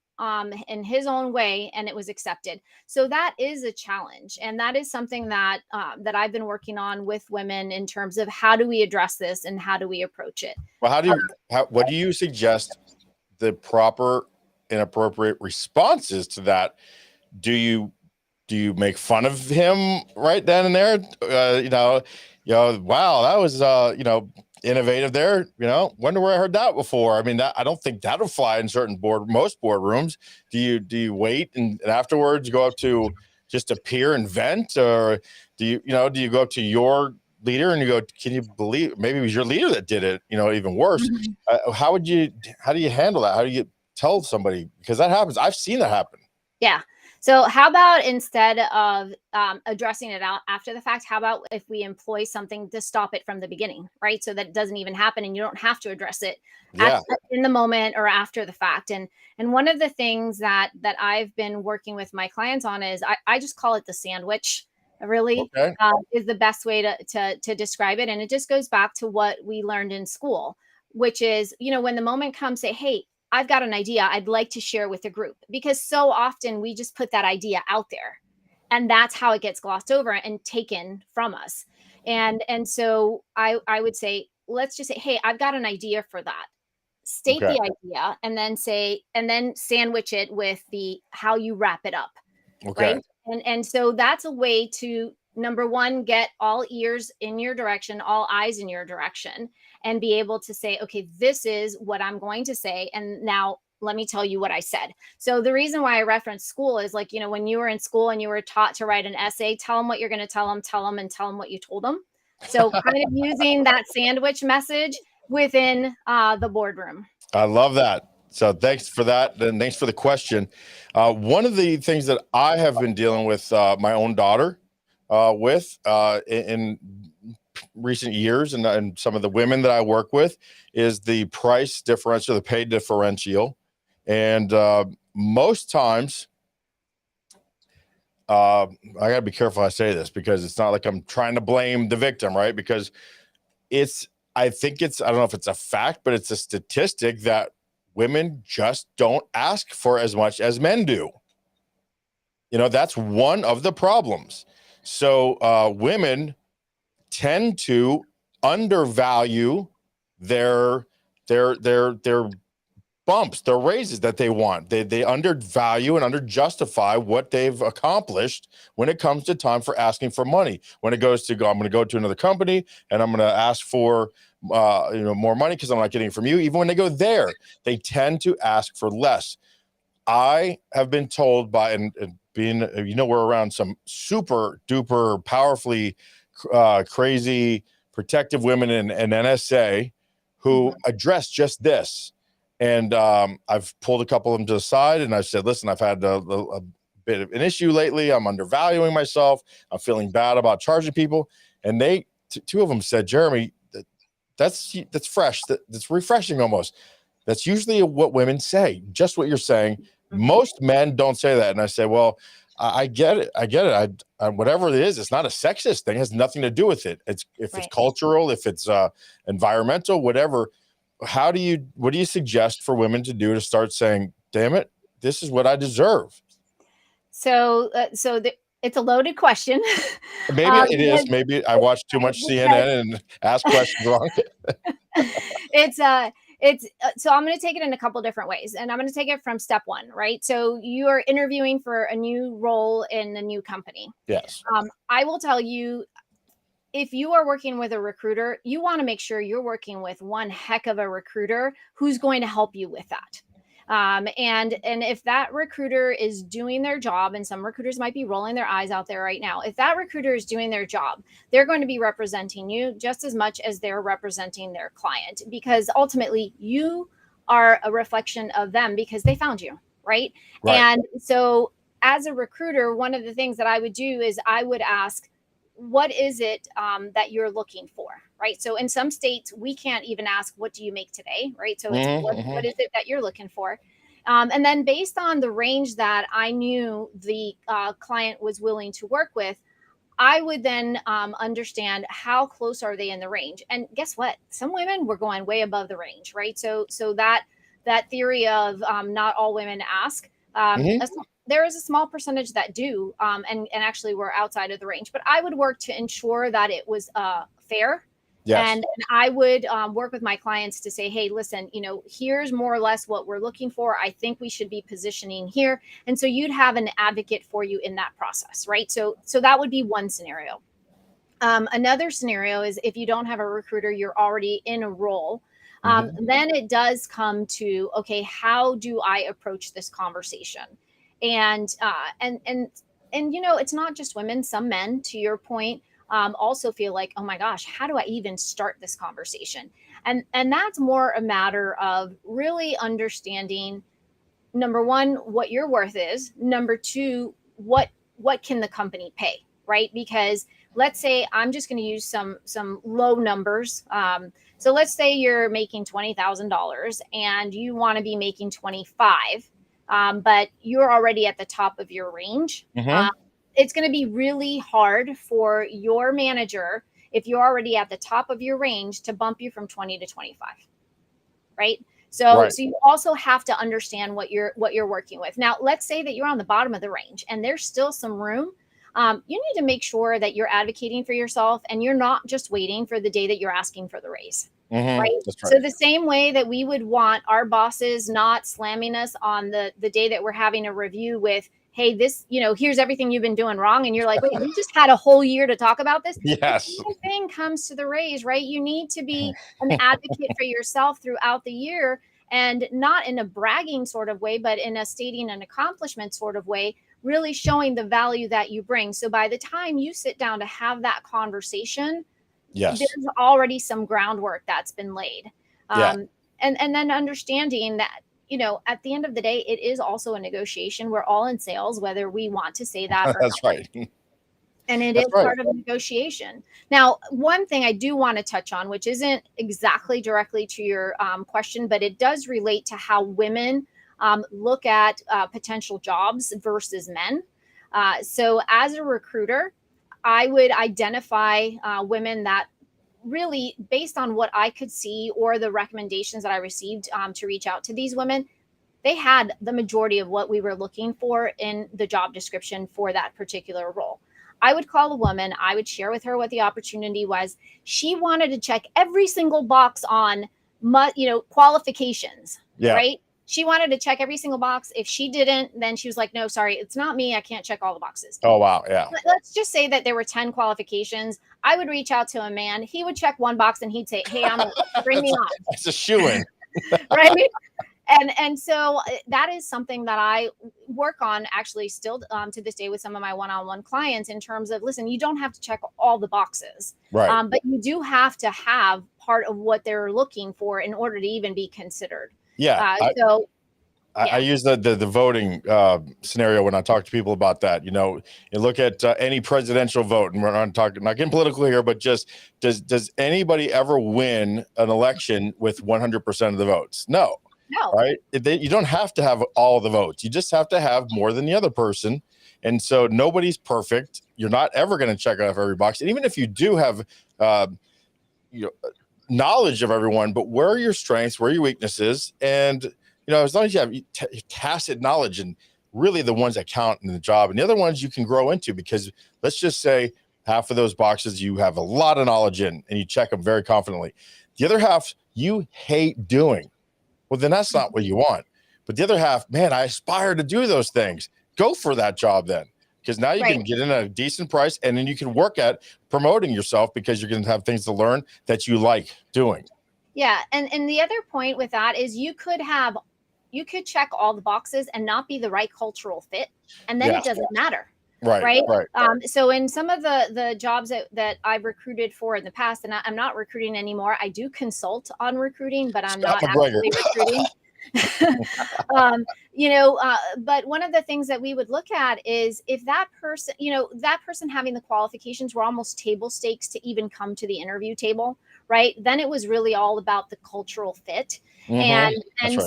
in his own way, and it was accepted. So that is a challenge, and that is something that I've been working on with women in terms of how do we address this and how do we approach it. Well, what do you suggest the proper and appropriate responses to that? Do you make fun of him right then and there? Wow, that was innovative there. Wonder where I heard that before. I mean, I don't think that'll fly in most boardrooms. Do you wait and afterwards go up to just a peer and vent, or do you go up to your leader and you go, can you believe maybe it was your leader that did it? Even worse. How do you handle that? How do you tell somebody? Because that happens. I've seen that happen. Yeah. So how about instead of addressing it out after the fact, how about if we employ something to stop it from the beginning, right? So that it doesn't even happen and you don't have to address it in the moment or after the fact. And one of the things that I've been working with my clients on is I just call it the sandwich, really, is the best way to describe it. And it just goes back to what we learned in school, which is, when the moment comes, say, hey, I've got an idea I'd like to share with the group, because so often we just put that idea out there and that's how it gets glossed over and taken from us. And so I would say, let's just say, hey, I've got an idea for that. State Okay. the idea and then sandwich it with the how you wrap it up. Okay. Right. And so that's a way to, number one, get all ears in your direction, all eyes in your direction, and be able to say, okay, this is what I'm going to say. And now let me tell you what I said. So the reason why I reference school is like, when you were in school and you were taught to write an essay, tell them what you're going to tell them, and tell them what you told them. So kind of using that sandwich message within the boardroom. I love that. So thanks for that. And thanks for the question. One of the things that I have been dealing with my own daughter in recent years and some of the women that I work with is the price differential, the pay differential. And most times, I got to be careful I say this because it's not like I'm trying to blame the victim, right? Because I don't know if it's a fact, but it's a statistic that women just don't ask for as much as men do. That's one of the problems. So women tend to undervalue their bumps, their raises that they want. They undervalue and underjustify what they've accomplished when it comes to time for asking for money. When it goes to I'm going to go to another company and I'm going to ask for more money because I'm not getting it from you. Even when they go there, they tend to ask for less. I have been told by and being we're around some super duper powerfully crazy protective women in NSA who address just this. And I've pulled a couple of them to the side and I've said, listen, I've had a bit of an issue lately. I'm undervaluing myself. I'm feeling bad about charging people. And two of them said, Jeremy, that's fresh. That's refreshing almost. That's usually what women say, just what you're saying. Most men don't say that. And I say, well, I get it. I whatever it is, it's not a sexist thing. It has nothing to do with it. It's cultural, if it's environmental, whatever. What do you suggest for women to do to start saying, damn it, this is what I deserve? So it's a loaded question. Maybe it is. Maybe I watch too much CNN and ask questions wrong. So I'm going to take it in a couple different ways, and I'm going to take it from step one, right? So you are interviewing for a new role in a new company. Yes. I will tell you, if you are working with a recruiter, you want to make sure you're working with one heck of a recruiter who's going to help you with that. And if that recruiter is doing their job, and some recruiters might be rolling their eyes out there right now, if that recruiter is doing their job, they're going to be representing you just as much as they're representing their client, because ultimately you are a reflection of them because they found you, right? And so as a recruiter, one of the things that I would do is I would ask, what is it that you're looking for, right? So in some states, we can't even ask, what do you make today, right? So it's what is it that you're looking for? And then based on the range that I knew the client was willing to work with, I would then understand how close are they in the range. And guess what? Some women were going way above the range, right? So that theory of not all women ask, there is a small percentage that do, and actually were outside of the range. But I would work to ensure that it was fair. Yes. And I would work with my clients to say, hey, listen, here's more or less what we're looking for. I think we should be positioning here. And so you'd have an advocate for you in that process, right? So that would be one scenario. Another scenario is if you don't have a recruiter, you're already in a role. Then it does come to, okay, how do I approach this conversation? And it's not just women. Some men, to your point, also feel like, oh my gosh, how do I even start this conversation? And that's more a matter of really understanding, number one, what your worth is. Number two, what can the company pay, right? Because let's say I'm just going to use some low numbers. So let's say you're making $20,000 and you want to be making 25. But you're already at the top of your range. It's going to be really hard for your manager, if you're already at the top of your range, to bump you from 20 to 25, right? So you also have to understand what you're working with. Now, let's say that you're on the bottom of the range and there's still some room. you need to make sure that you're advocating for yourself and you're not just waiting for the day that you're asking for the raise. Right? That's right. So the same way that we would want our bosses not slamming us on the day that we're having a review with, hey, this, here's everything you've been doing wrong. And you're like, wait, we just had a whole year to talk about this. Yes. The same thing comes to the raise, right? You need to be an advocate for yourself throughout the year, and not in a bragging sort of way, but in a stating an accomplishment sort of way, really showing the value that you bring. So by the time you sit down to have that conversation, yes, there's already some groundwork that's been laid. And then understanding that, at the end of the day, it is also a negotiation. We're all in sales, whether we want to say that or that's not. right. And it is part of a negotiation. Now, one thing I do want to touch on, which isn't exactly directly to your question, but it does relate to how women look at potential jobs versus men. So as a recruiter, I would identify women that really, based on what I could see or the recommendations that I received to reach out to these women, they had the majority of what we were looking for in the job description for that particular role. I would call a woman, I would share with her what the opportunity was. She wanted to check every single box on, qualifications, right? She wanted to check every single box. If she didn't, then she was like, no, sorry, it's not me. I can't check all the boxes. Oh, wow. Yeah. Let's just say that there were 10 qualifications. I would reach out to a man. He would check one box and he'd say, hey, bring me on. That's a shoo-in. Right? And so that is something that I work on actually still to this day with some of my one-on-one clients, in terms of, listen, you don't have to check all the boxes, right? But you do have to have part of what they're looking for in order to even be considered. Yeah. I use the voting scenario when I talk to people about that. You look at any presidential vote, and we're not getting political here, but just does anybody ever win an election with 100% of the votes? No. Right? You don't have to have all the votes. You just have to have more than the other person. And so nobody's perfect. You're not ever going to check off every box. And even if you do have knowledge of everyone, but where are your strengths, where are your weaknesses? And as long as you have tacit knowledge, and really the ones that count in the job, and the other ones you can grow into, because let's just say half of those boxes you have a lot of knowledge in and you check them very confidently. The other half you hate doing. Well, then that's not what you want. But the other half, man, I aspire to do those things. Go for that job then, because now you can get in at a decent price, and then you can work at promoting yourself, because you're going to have things to learn that you like doing. Yeah. And the other point with that is you could check all the boxes and not be the right cultural fit, and then it doesn't matter. Right. So in some of the jobs that I've recruited for in the past, and I'm not recruiting anymore, I do consult on recruiting, but I'm not actually recruiting. But one of the things that we would look at is, if that person having the qualifications were almost table stakes to even come to the interview table, right? Then it was really all about the cultural fit. And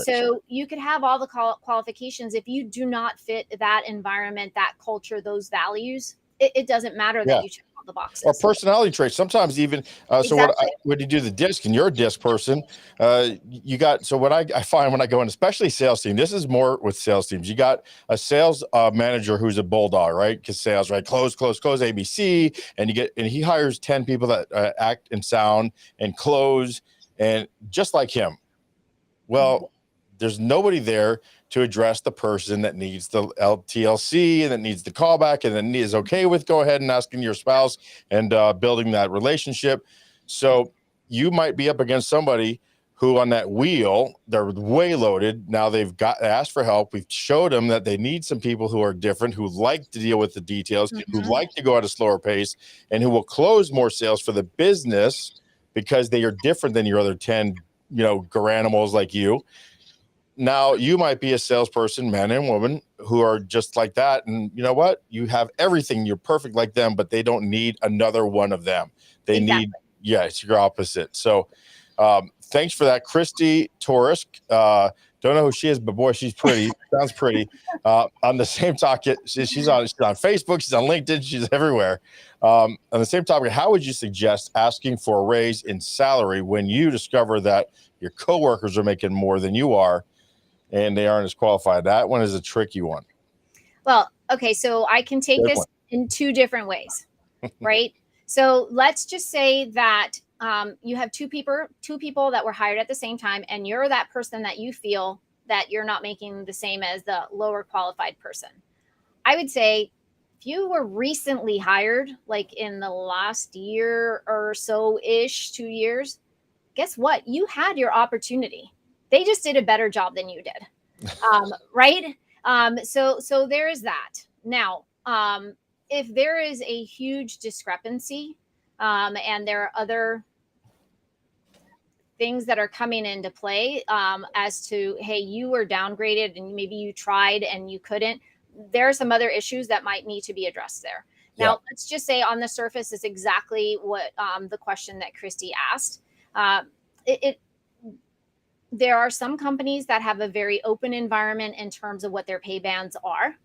so you could have all the qualifications. If you do not fit that environment, that culture, those values, it doesn't matter that you check all the boxes. Or personality traits. Sometimes even, so when you do the disc, and you're a disc person, what I find when I go in, especially sales team, this is more with sales teams. You got a sales manager who's a bulldog, right? Because sales, right? Close, ABC. And he hires 10 people that act and sound and close, and just like him. Well, there's nobody there to address the person that needs the TLC, and that needs the callback, and then is okay with go ahead and asking your spouse and building that relationship. So you might be up against somebody who, on that wheel, they're way loaded. Now they've asked for help. We've showed them that they need some people who are different, who like to deal with the details, who like to go at a slower pace, and who will close more sales for the business, because they are different than your other 10 garanimals like you. Now you might be a salesperson, man and woman, who are just like that. And you know what? You have everything. You're perfect like them, but they don't need another one of them. They need, it's your opposite. So thanks for that, Christy Torisk. Don't know who she is, but boy, she's pretty. Sounds pretty. On the same topic, she's on Facebook, she's on LinkedIn, she's everywhere. On the same topic, how would you suggest asking for a raise in salary when you discover that your coworkers are making more than you are, and they aren't as qualified? That one is a tricky one. Well, okay, so I can take this in two different ways, right? So let's just say that you have two people that were hired at the same time, and you're that person that you feel that you're not making the same as the lower qualified person. I would say if you were recently hired, like in the last year or so ish, 2 years, guess what? You had your opportunity. They just did a better job than you did. Right? So there is that. Now, if there is a huge discrepancy, and there are other things that are coming into play, as to, hey, you were downgraded and maybe you tried and you couldn't, there are some other issues that might need to be addressed there. Now, let's just say on the surface is exactly what the question that Christy asked. There are some companies that have a very open environment in terms of what their pay bands are.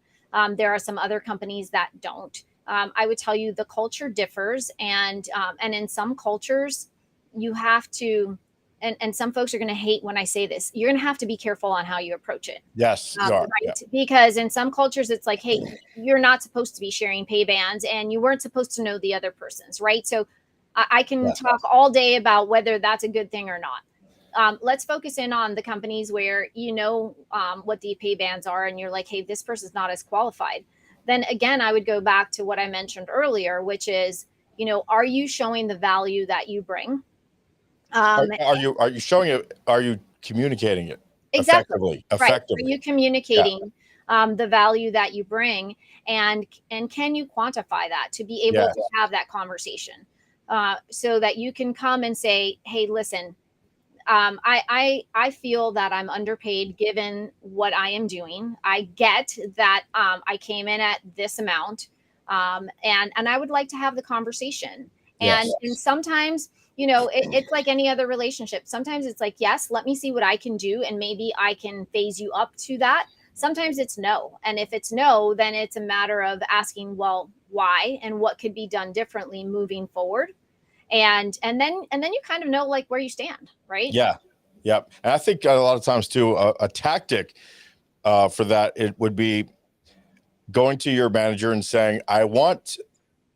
There are some other companies that don't. I would tell you the culture differs, and in some cultures, you have to, and some folks are going to hate when I say this, you're going to have to be careful on how you approach it. Yes, you are. Right? Yeah. Because in some cultures, it's like, hey, you're not supposed to be sharing pay bands, and you weren't supposed to know the other person's, right? So I can talk all day about whether that's a good thing or not. Let's focus in on the companies where you know what the pay bands are, and you're like, hey, this person's not as qualified. Then again, I would go back to what I mentioned earlier, which is, are you showing the value that you bring? Are you showing it? Are you communicating it exactly effectively? Right. Are you communicating the value that you bring, and can you quantify that to be able to have that conversation, so that you can come and say, hey, listen, I feel that I'm underpaid given what I am doing. I get that I came in at this amount, and I would like to have the conversation. And sometimes, it's like any other relationship. Sometimes it's like, yes, let me see what I can do, and maybe I can phase you up to that. Sometimes it's no. And if it's no, then it's a matter of asking, well, why and what could be done differently moving forward. And then you kind of know like where you stand, right? Yeah. Yep. And I think a lot of times too, a tactic for that, it would be going to your manager and saying, I want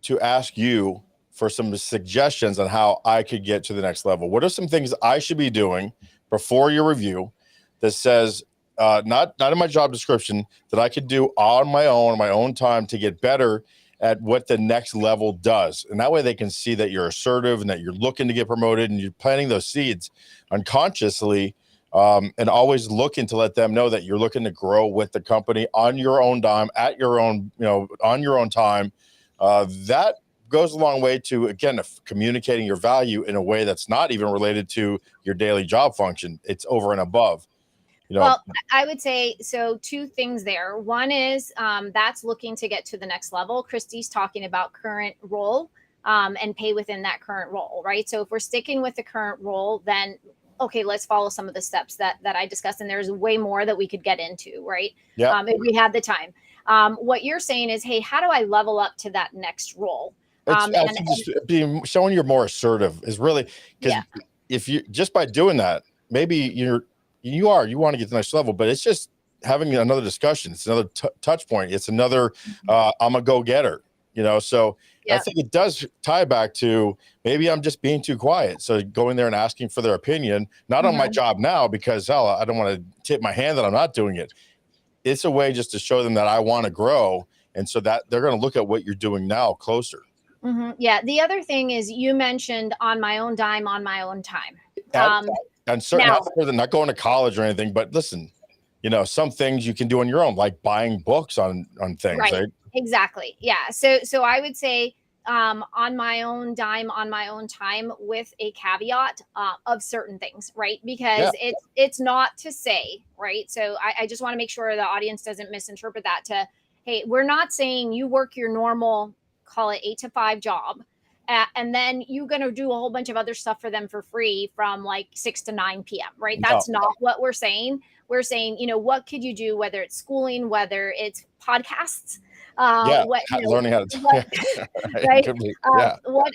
to ask you for some suggestions on how I could get to the next level. What are some things I should be doing before your review that says, not in my job description, that I could do on my own time to get better at what the next level does. And that way they can see that you're assertive and that you're looking to get promoted, and you're planting those seeds unconsciously, and always looking to let them know that you're looking to grow with the company on your own dime, at your own, on your own time. That goes a long way to, again, communicating your value in a way that's not even related to your daily job function. It's over and above. Well, I would say, so two things there. One is that's looking to get to the next level. Christy's talking about current role and pay within that current role, right? So if we're sticking with the current role, then, okay, let's follow some of the steps that I discussed. And there's way more that we could get into, right? Yeah. If we had the time. What you're saying is, hey, how do I level up to that next role? Showing you're more assertive is really, because if you, just by doing that, maybe you want to get to the next level, but it's just having another discussion. It's another touch point. It's another, I'm a go-getter, so I think it does tie back to maybe I'm just being too quiet. So going there and asking for their opinion, not on my job now, because I don't want to tip my hand that I'm not doing it. It's a way just to show them that I want to grow. And so that they're going to look at what you're doing now closer. Mm-hmm. Yeah. The other thing is you mentioned on my own dime, on my own time. And certainly not going to college or anything, but listen, some things you can do on your own, like buying books on things, right? Exactly. Yeah. So I would say on my own dime, on my own time, with a caveat of certain things, right? Because it's not to say, right? So I just want to make sure the audience doesn't misinterpret that to, hey, we're not saying you work your normal, call it 8 to 5 job, and then you're going to do a whole bunch of other stuff for them for free from like 6 to 9 p.m. Right? That's not what we're saying. We're saying, what could you do, whether it's schooling, whether it's podcasts, learning how to right?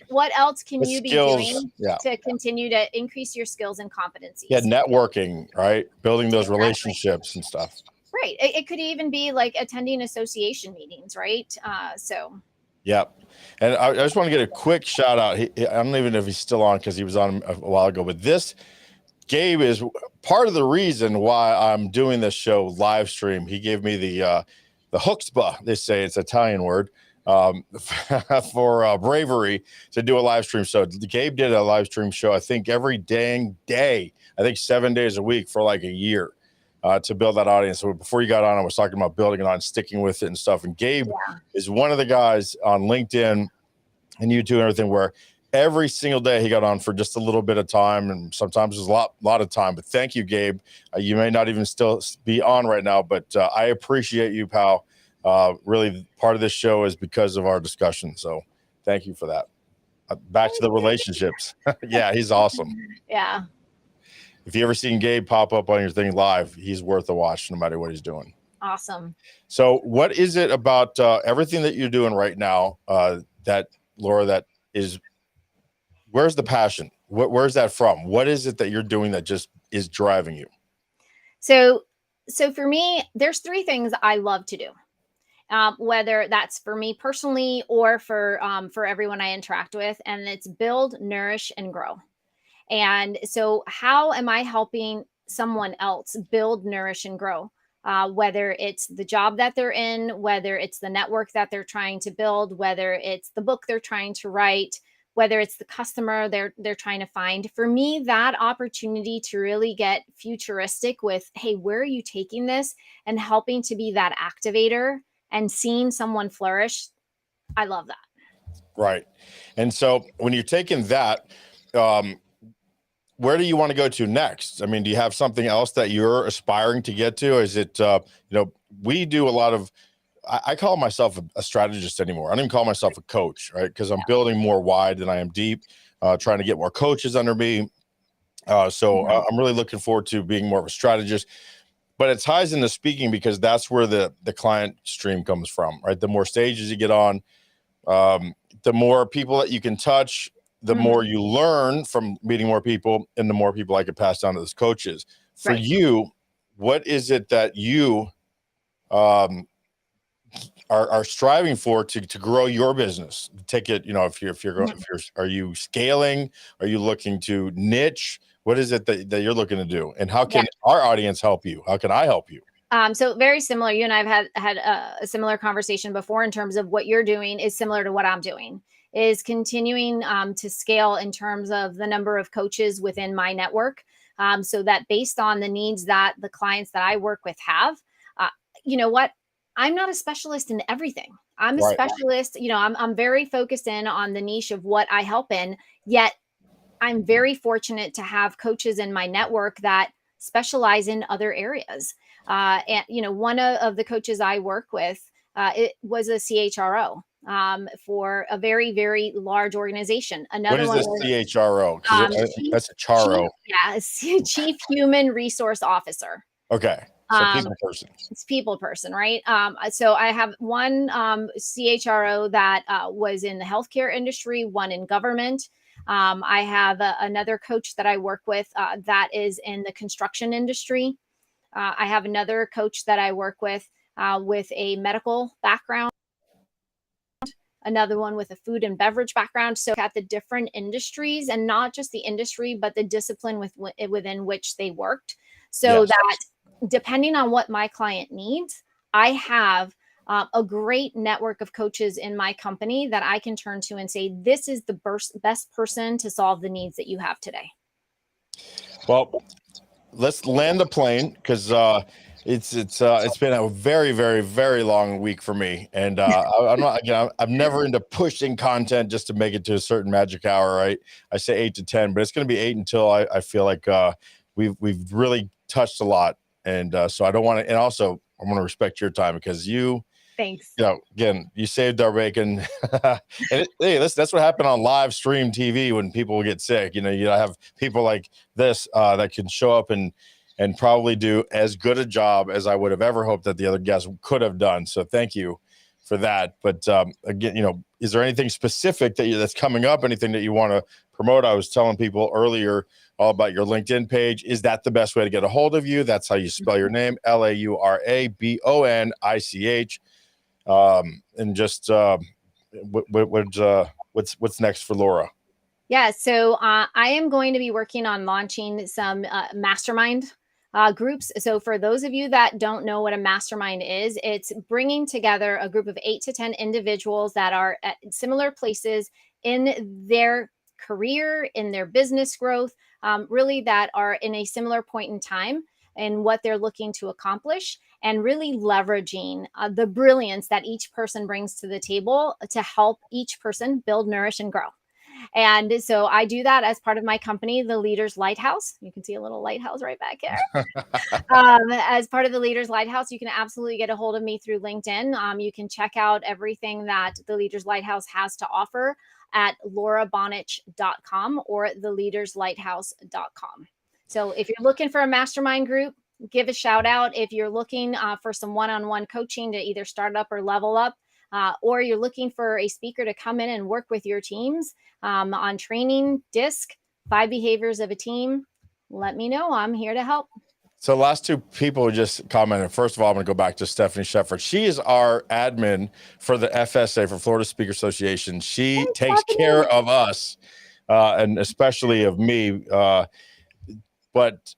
What else can you be doing to continue to increase your skills and competencies? Yeah, networking, right? Building those relationships and stuff. Right. It could even be like attending association meetings, right? So Yep. And I just want to get a quick shout out. I don't even know if he's still on because he was on a while ago, but Gabe is part of the reason why I'm doing this show live stream. He gave me the chutzpah, they say it's an Italian word, for bravery to do a live stream show. Gabe did a live stream show, I think every dang day, I think 7 days a week for like a year to build that audience. So before you got on, I was talking about building it on, sticking with it and stuff. And Gabe is one of the guys on LinkedIn and YouTube and everything where every single day he got on for just a little bit of time, and sometimes it was a lot of time. But thank you, Gabe. You may not even still be on right now, but I appreciate you, pal. Really, part of this show is because of our discussion. So thank you for that. Back to the relationships. Yeah, he's awesome. Yeah. If you ever seen Gabe pop up on your thing live, he's worth a watch no matter what he's doing. Awesome. So what is it about everything that you're doing right now that, Laura, that is, where's the passion? Where's that from? What is it that you're doing that just is driving you? So for me, there's three things I love to do. Whether that's for me personally or for everyone I interact with, and it's build, nourish, and grow. And so how am I helping someone else build, nourish, and grow? Whether it's the job that they're in, whether it's the network that they're trying to build, whether it's the book they're trying to write, whether it's the customer they're trying to find. For me, that opportunity to really get futuristic with, hey, where are you taking this? And helping to be that activator and seeing someone flourish. I love that. Right. And so when you're taking that, where do you want to go to next? I mean, do you have something else that you're aspiring to get to? Is it, we do a lot of, I call myself a strategist anymore. I don't even call myself a coach, right? Because I'm building more wide than I am deep, trying to get more coaches under me. So I'm really looking forward to being more of a strategist. But it ties into speaking because that's where the client stream comes from, right? The more stages you get on, the more people that you can touch, the more you learn from meeting more people, and the more people I could pass down to those coaches. For you, what is it that you are striving for to grow your business? Take it, are you scaling? Are you looking to niche? What is it that you're looking to do? And how can our audience help you? How can I help you? So very similar. You and I have had a similar conversation before in terms of what you're doing is similar to what I'm doing, is continuing to scale in terms of the number of coaches within my network. So that based on the needs that the clients that I work with have, you know what? I'm not a specialist in everything. I'm a specialist. I'm very focused in on the niche of what I help in, yet I'm very fortunate to have coaches in my network that specialize in other areas. And, one of the coaches I work with, it was a CHRO for a very, very large organization. Another what is one this CHRO? That's a charo. Chief Human Resource Officer. Okay. So people person. It's people person, right? So I have one CHRO that was in the healthcare industry, one in government. I have another coach that I work with that is in the construction industry. I have another coach that I work with a medical background, another one with a food and beverage background. So at the different industries, and not just the industry, but the discipline within which they worked. So that depending on what my client needs, I have a great network of coaches in my company that I can turn to and say, this is the best person to solve the needs that you have today. Well, let's land the plane because it's been a very, very, very long week for me. And I'm never into pushing content just to make it to a certain magic hour, right? I say 8 to 10, but it's going to be 8 until I feel like we've really touched a lot. And so I don't want to, and also I want to respect your time because thanks. Again, you saved our bacon. And that's what happened on live stream TV when people get sick. You have people like this that can show up and probably do as good a job as I would have ever hoped that the other guests could have done. So thank you for that. But again, is there anything specific that's coming up? Anything that you want to promote? I was telling people earlier all about your LinkedIn page. Is that the best way to get a hold of you? That's how you spell your name, LauraBonich. And just what's next for Laura? Yeah, so I am going to be working on launching some mastermind groups. So for those of you that don't know what a mastermind is, it's bringing together a group of 8 to 10 individuals that are at similar places in their career, in their business growth, really that are in a similar point in time and what they're looking to accomplish, and really leveraging the brilliance that each person brings to the table to help each person build, nourish, and grow. And so I do that as part of my company, the Leaders Lighthouse. You can see a little lighthouse right back here. As part of the Leaders Lighthouse, you can absolutely get a hold of me through LinkedIn. You can check out everything that the Leaders Lighthouse has to offer at laurabonich.com or theleaderslighthouse.com. So if you're looking for a mastermind group, give a shout out. If you're looking for some one-on-one coaching to either start up or level up, or you're looking for a speaker to come in and work with your teams on training, DISC, 5 behaviors of a team, let me know. I'm here to help. So last 2 people who just commented. First of all, I'm going to go back to Stephanie Shepard. She is our admin for the FSA, for Florida Speaker Association. She takes care of us, and especially of me. But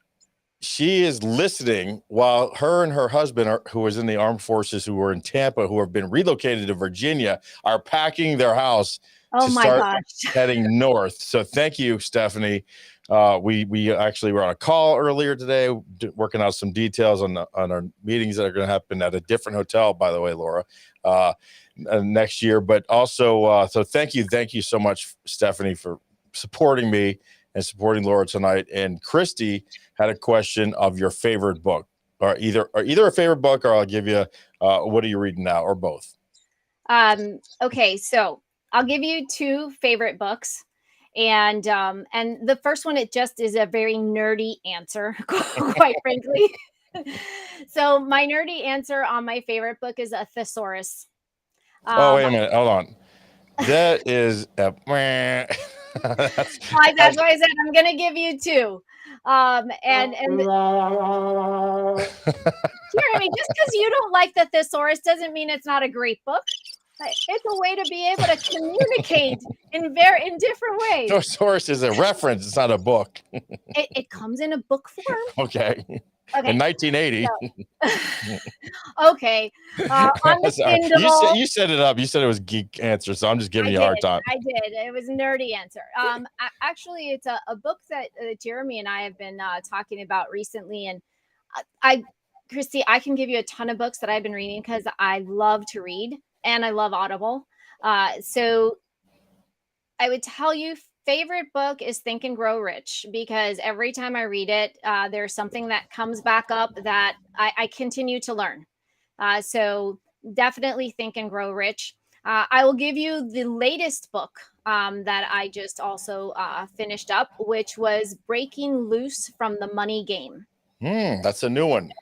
she is listening while her and her husband, who is in the armed forces, who were in Tampa, who have been relocated to Virginia, are packing their house to start heading north. So thank you, Stephanie. We actually were on a call earlier today, working out some details on our meetings that are going to happen at a different hotel, by the way, Laura, next year. But also, so thank you so much, Stephanie, for supporting me and supporting Laura tonight. And Christy had a question of your favorite book, or either a favorite book, or I'll give you what are you reading now, or both. Okay, so I'll give you 2 favorite books. And the first one, it just is a very nerdy answer, quite frankly. So my nerdy answer on my favorite book is a thesaurus. Oh, wait a minute. Hold on. That is a that's why I said I'm going to give you 2. And Jeremy, just because you don't like the thesaurus doesn't mean it's not a great book. It's a way to be able to communicate in different ways. Thesaurus is a reference. It's not a book. It comes in a book form. Okay. In 1980. So, okay. On the Kindle, you set it up. You said it was geek answer, so I'm just giving you a hard time. I did. It was a nerdy answer. Actually, it's a book that Jeremy and I have been talking about recently, and Christy, I can give you a ton of books that I've been reading because I love to read. And I love Audible. So I would tell you, favorite book is Think and Grow Rich, because every time I read it, there's something that comes back up that I continue to learn. So definitely Think and Grow Rich. I will give you the latest book that I just also finished up, which was Breaking Loose from the Money Game. That's a new one.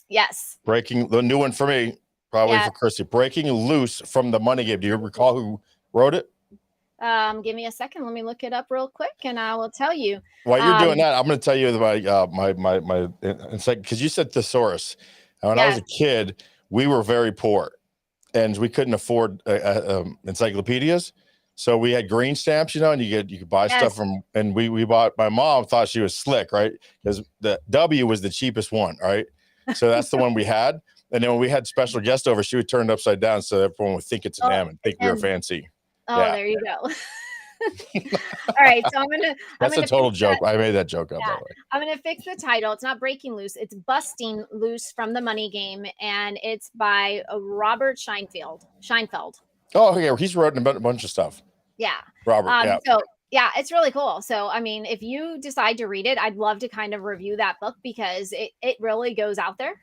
Yes. The new one for me. Probably for Christy. Breaking Loose from the Money Game. Do you recall who wrote it? Give me a second. Let me look it up real quick, and I will tell you. While you're doing that, I'm going to tell you my insight, because you said thesaurus. And when I was a kid, we were very poor, and we couldn't afford encyclopedias. So we had green stamps, and you could buy stuff from. And we bought. My mom thought she was slick, right? Because the W was the cheapest one, right? So that's the one we had. And then when we had special guests over, she would turn it upside down so everyone would think it's an M and think we were fancy. There you go. All right, so That's a total joke. I made that joke up, by the way. I'm gonna fix the title. It's not Breaking Loose. It's Busting Loose from the Money Game, and it's by Robert Scheinfeld. Oh, yeah, he's written a bunch of stuff. Yeah, Robert. So yeah, it's really cool. So I mean, if you decide to read it, I'd love to kind of review that book, because it really goes out there.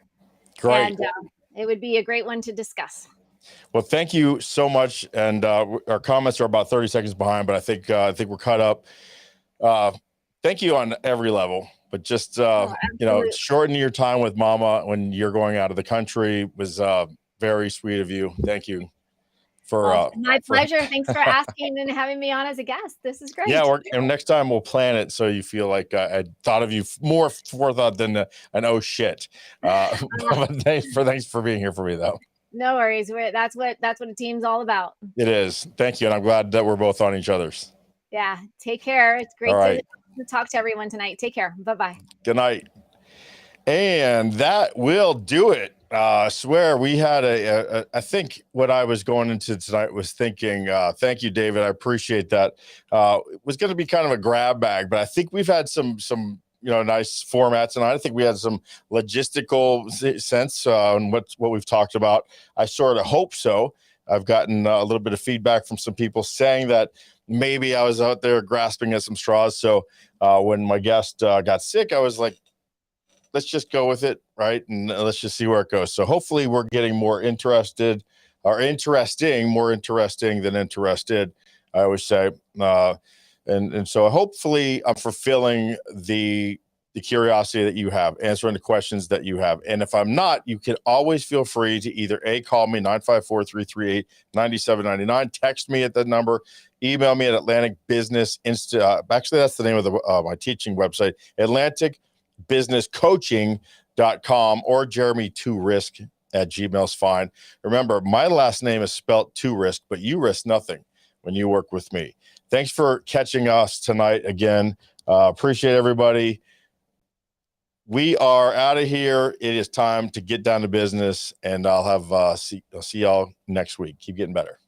Great. And it would be a great one to discuss. Well, thank you so much. And our comments are about 30 seconds behind, but I think we're caught up. Thank you on every level, but just shortening your time with Mama when you're going out of the country was very sweet of you. Thank you. My pleasure. Thanks for asking and having me on as a guest. This is great. Yeah, and next time we'll plan it so you feel like I thought of you more forethought than an oh shit. Thanks for being here for me, though. No worries. That's what a team's all about. It is. Thank you. And I'm glad that we're both on each other's. Yeah. Take care. It's great All right. to talk to everyone tonight. Take care. Bye-bye. Good night. And that will do it. I swear we had I think what I was going into tonight was thinking, thank you, David. I appreciate that. It was going to be kind of a grab bag, but I think we've had some nice formats, and I think we had some logistical sense on what we've talked about. I sort of hope so. I've gotten a little bit of feedback from some people saying that maybe I was out there grasping at some straws. So when my guest got sick, I was like, let's just go with it, right? And let's just see where it goes. So hopefully we're getting more interesting than interested, I always say. And so hopefully I'm fulfilling the curiosity that you have, answering the questions that you have. And if I'm not, you can always feel free to either call me 954-338-9799, text me at that number, email me at Atlantic Business actually, that's the name of my teaching website, AtlanticBusinessCoaching.com, or Jeremy2Risk@gmail is fine. Remember, my last name is spelled to risk, but you risk nothing when you work with me. Thanks for catching us tonight again. Appreciate everybody. We are out of here. It is time to get down to business, and I'll see y'all next week. Keep getting better.